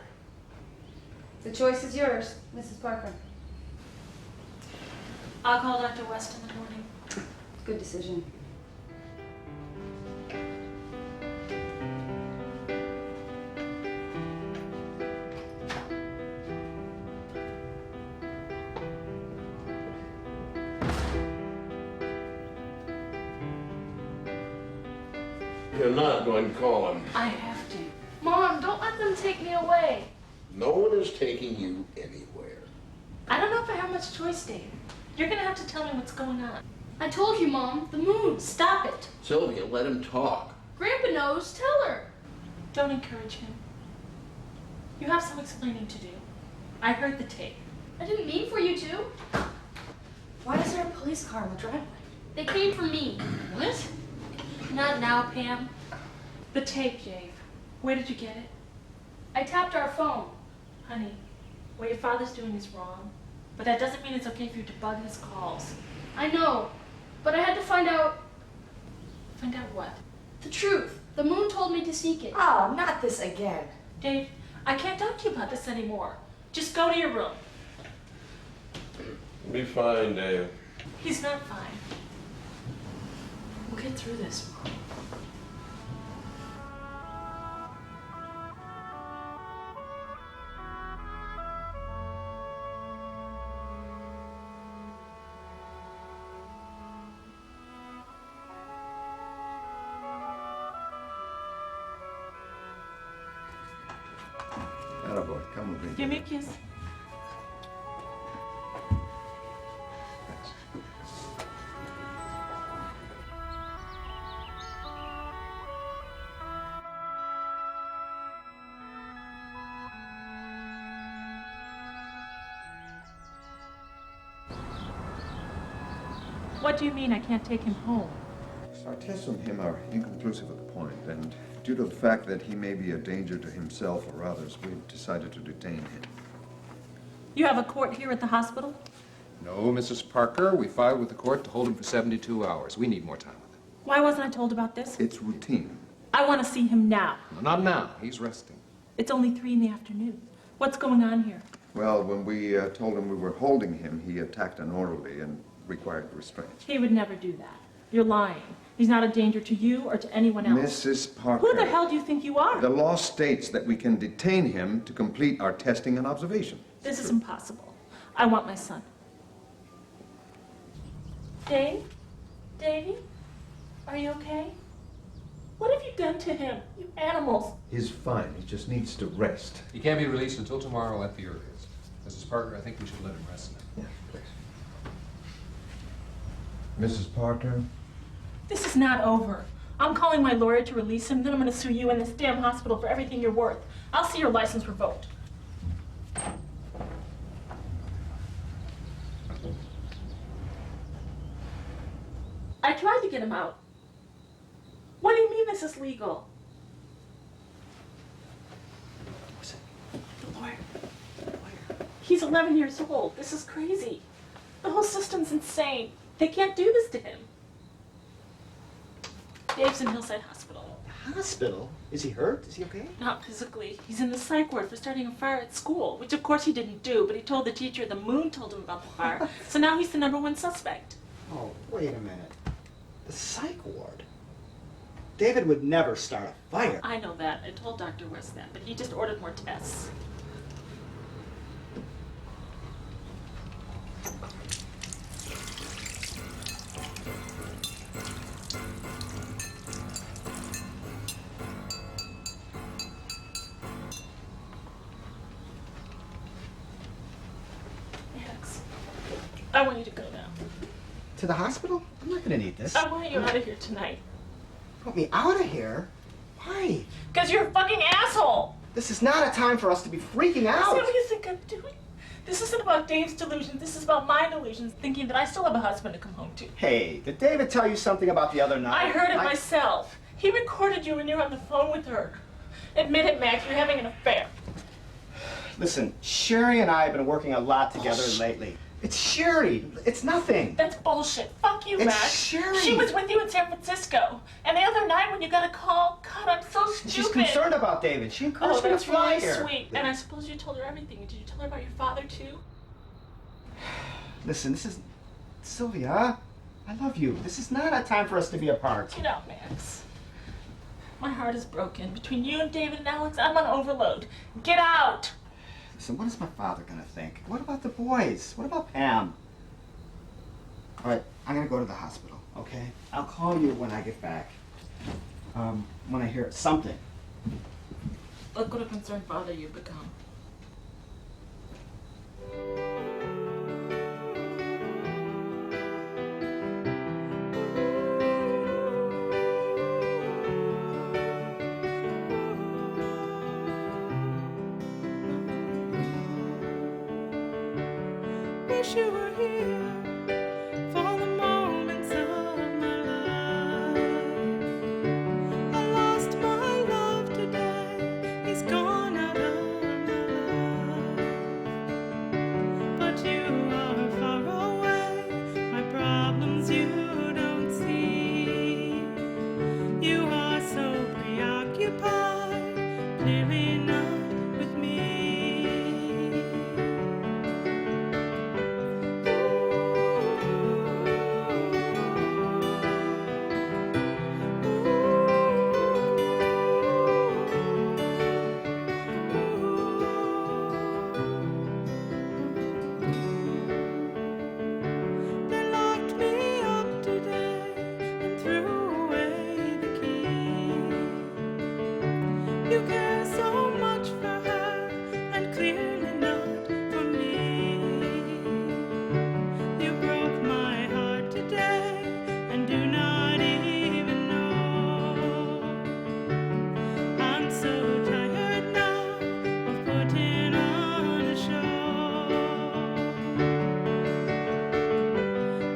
The choice is yours, Mrs. Parker. I'll call Dr. West in the morning. Good decision. You're not going to call him. I have to. Mom, don't let them take me away. No one is taking you anywhere. I don't know if I have much choice, Dave. You're gonna have to tell me what's going on. I told you, Mom. The moon. Stop it. Sylvia, let him talk. Grandpa knows. Tell her. Don't encourage him. You have some explaining to do. I heard the tape. I didn't mean for you to. Why is there a police car in the driveway? They came for me. What? Not now, Pam. The tape, Dave. Where did you get it? I tapped our phone. Honey, what your father's doing is wrong, but that doesn't mean it's okay for you to bug his calls. I know, but I had to find out. Find out what? The truth. The moon told me to seek it. Oh, not this again. Dave, I can't talk to you about this anymore. Just go to your room. Be fine, Dave. He's not fine. We'll get through this. Attaboy, come with me. Give me a kiss. What do you mean I can't take him home? Our tests on him are inconclusive at the point, and due to the fact that he may be a danger to himself or others, we've decided to detain him. You have a court here at the hospital? No, Mrs. Parker. We filed with the court to hold him for 72 hours. We need more time with him. Why wasn't I told about this? It's routine. I want to see him now. No, not now. He's resting. It's only 3 in the afternoon. What's going on here? Well, when we told him we were holding him, he attacked an orderly and required restraint. He would never do that. You're lying. He's not a danger to you or to anyone else. Mrs. Parker. Who the hell do you think you are? The law states that we can detain him to complete our testing and observation. This is impossible. I want my son. Dave? Davey? Are you okay? What have you done done to him? You animals. He's fine. He just needs to rest. He can't be released until tomorrow at the earliest. Mrs. Parker, I think we should let him rest now. Yeah, please. Mrs. Parker? This is not over. I'm calling my lawyer to release him, then I'm going to sue you in this damn hospital for everything you're worth. I'll see your license revoked. I tried to get him out. What do you mean this is legal? Listen, The lawyer. He's 11 years old. This is crazy. The whole system's insane. They can't do this to him. Dave's in Hillside Hospital. Hospital? Is he hurt? Is he okay? Not physically. He's in the psych ward for starting a fire at school, which of course he didn't do, but he told the teacher the moon told him about the fire, so now he's the #1 suspect. Oh, wait a minute. The psych ward? David would never start a fire. I know that. I told Dr. West that, but he just ordered more tests. Max, I want you to go now. To the hospital? I'm not gonna need this. I want you out of here tonight. Want me out of here? Why? Because you're a fucking asshole! This is not a time for us to be freaking out. Is that what you think I'm doing? This isn't about Dave's delusions. This is about my delusions, thinking that I still have a husband to come home to. Hey, did David tell you something about the other night? I heard it myself. He recorded you when you were on the phone with her. Admit it, Max, you're having an affair. Listen, Sherry and I have been working a lot together lately. It's Sherry. It's nothing. That's bullshit. Fuck you, It's Max. Sherry. She was with you in San Francisco. And the other night when you got a call, God, I'm so stupid. She's concerned about David. She encouraged me to that's fly really here. sweet. And I suppose you told her everything. Did you tell her about your father, too? Listen, this is... Sylvia, I love you. This is not a time for us to be apart. Get out, Max. My heart is broken. Between you and David and Alex, I'm on overload. Get out! Listen, what is my father gonna think? What about the boys? What about Pam? All right, I'm gonna go to the hospital, okay? I'll call you when I get back. When I hear something. Look what a concerned father you've become. Wish you were here for the moments of my life. I lost my love today. He's gone out of my life. But you are far away. My problems you don't see. You are so preoccupied, clearly not with me. They locked me up today and threw away the key. You care so much for her and clearly not for me. You broke my heart today and do not even know. I'm so tired now of putting on a show.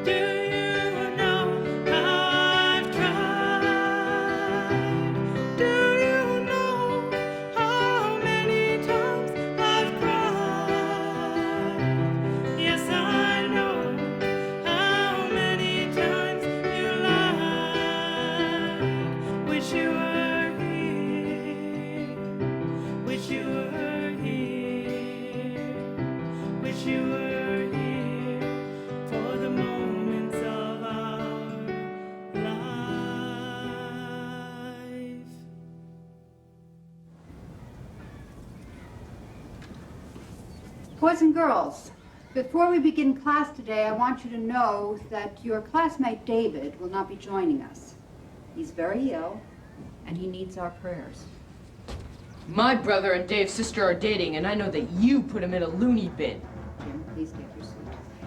Do you know how I've tried? Do you know how many times I've cried? Yes, I know how many times you lied. Wish you were here. Wish you were here. Wish you were here for the moments of our life. Boys and girls, before we begin class today, I want you to know that your classmate David will not be joining us. He's very ill, and he needs our prayers. My brother and Dave's sister are dating, and I know that you put him in a loony bin. Jim, please get your seat.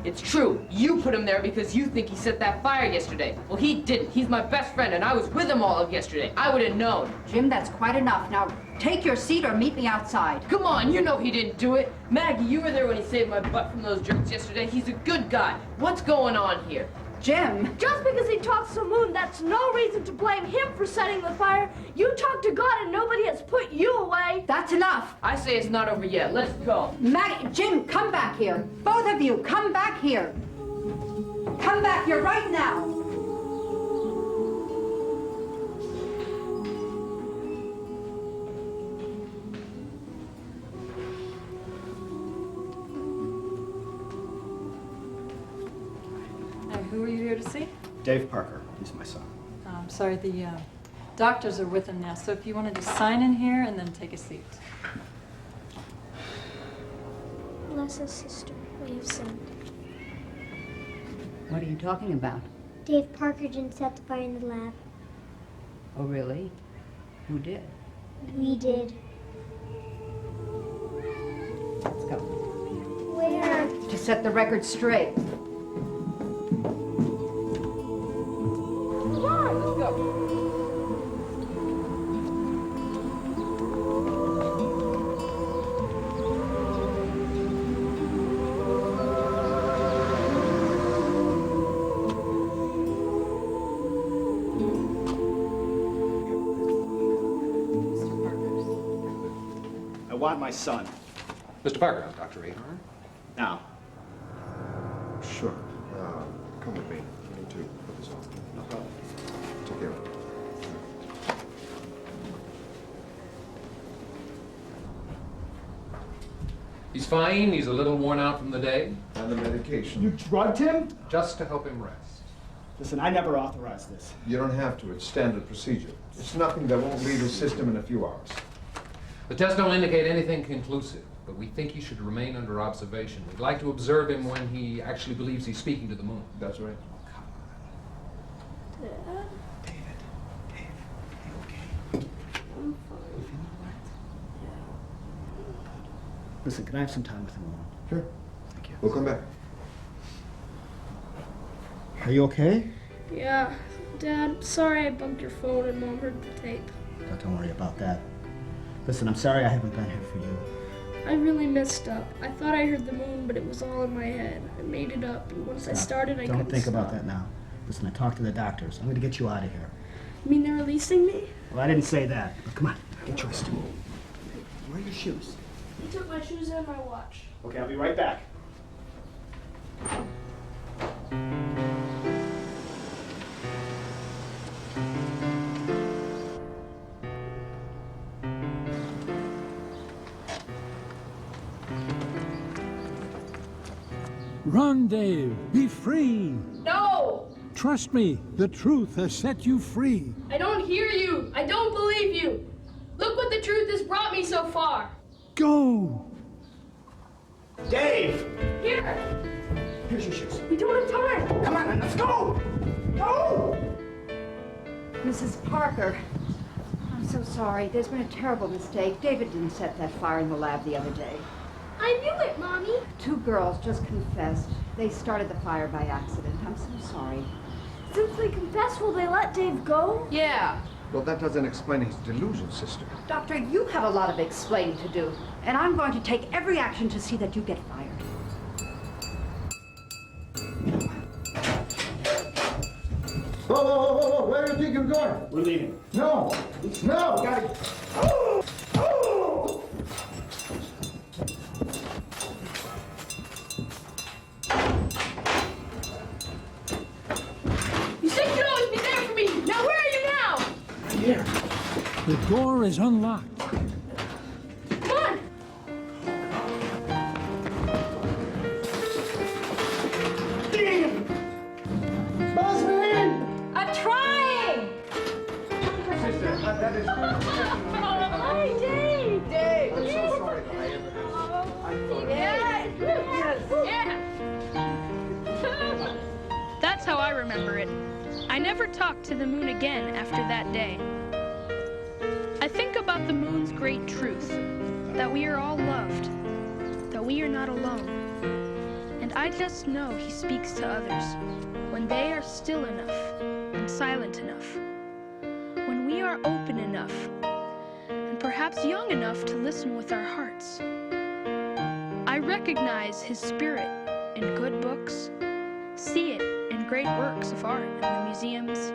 It's true. You put him there because you think he set that fire yesterday. Well, he didn't. He's my best friend, and I was with him all of yesterday. I would have known. Jim, that's quite enough. Now, take your seat or meet me outside. Come on, you know he didn't do it. Maggie, you were there when he saved my butt from those jerks yesterday. He's a good guy. What's going on here? Jim! Just because he talks to the moon, that's no reason to blame him for setting the fire. You talk to God and nobody has put you away. That's enough. I say it's not over yet. Let's go. Jim, come back here. Both of you, come back here. Come back here right now. Who are you here to see? Dave Parker. He's my son. I'm sorry, the doctors are with him now, so if you want to just sign in here and then take a seat. Bless us, sister. We have sinned. What are you talking about? Dave Parker didn't set the fire in the lab. Oh, really? Who did? We did. Let's go. Where? To set the record straight. Come on. Let's go. I want my son. Mr. Parker, Dr. Ahern. Now. Sure. Come with me. We need to put this on. No problem. Take care of it. He's fine. He's a little worn out from the day. And the medication. You drugged him? Just to help him rest. Listen, I never authorized this. You don't have to. It's standard procedure. It's nothing that won't leave his system in a few hours. The tests don't indicate anything conclusive, but we think he should remain under observation. We'd like to observe him when he actually believes he's speaking to the moon. That's right. Listen, can I have some time with him alone? Sure. Thank you. We'll come back. Are you okay? Yeah, Dad, sorry I bugged your phone and Mom heard the tape. Oh, don't worry about that. Listen, I'm sorry I haven't been here for you. I really messed up. I thought I heard the moon, but it was all in my head. I made it up, and once I started, I couldn't Don't think about stop. that now. Listen, I talked to the doctors. I'm going to get you out of here. You mean they're releasing me? Well, I didn't say that. But come on, get dressed. Where are your shoes? They took my shoes and my watch. Okay, I'll be right back. Run, Dave. Be free. No! Trust me, the truth has set you free. I don't hear you. I don't believe you. Look what the truth has brought me so far. Go! Dave! Here! Here's your shoes. We don't have time. Come on, let's go! Go! Mrs. Parker, I'm so sorry. There's been a terrible mistake. David didn't set that fire in the lab the other day. I knew it, Mommy. 2 girls just confessed. They started the fire by accident. I'm so sorry. Since they confessed, will they let Dave go? Yeah. Well, that doesn't explain his delusion, sister. Doctor, you have a lot of explaining to do. And I'm going to take every action to see that you get fired. Whoa, whoa, whoa, whoa, whoa. Where do you think you're going? We're leaving. No! No! Gotta... Oh! Oh! You said you'd always be there for me. Now where are you now? Right here. The door is unlocked. Come on. Damn! Buzz me in! I'm trying. Sister, that is... Hi, Dave. Dave! I'm so sorry that I thought... Yeah. That's how I remember it. I never talked to the moon again after that day. great truth, that we are all loved, that we are not alone. And I just know he speaks to others when they are still enough and silent enough, when we are open enough and perhaps young enough to listen with our hearts. I recognize his spirit in good books, see it in great works of art in the museums,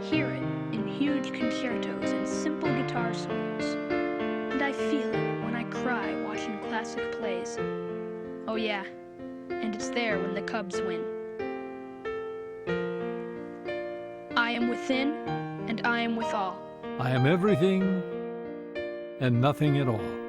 hear it in huge concertos and simple guitar solos, and I feel it when I cry watching classic plays. Oh yeah, and it's there when the Cubs win. I am within, and I am with all. I am everything and nothing at all.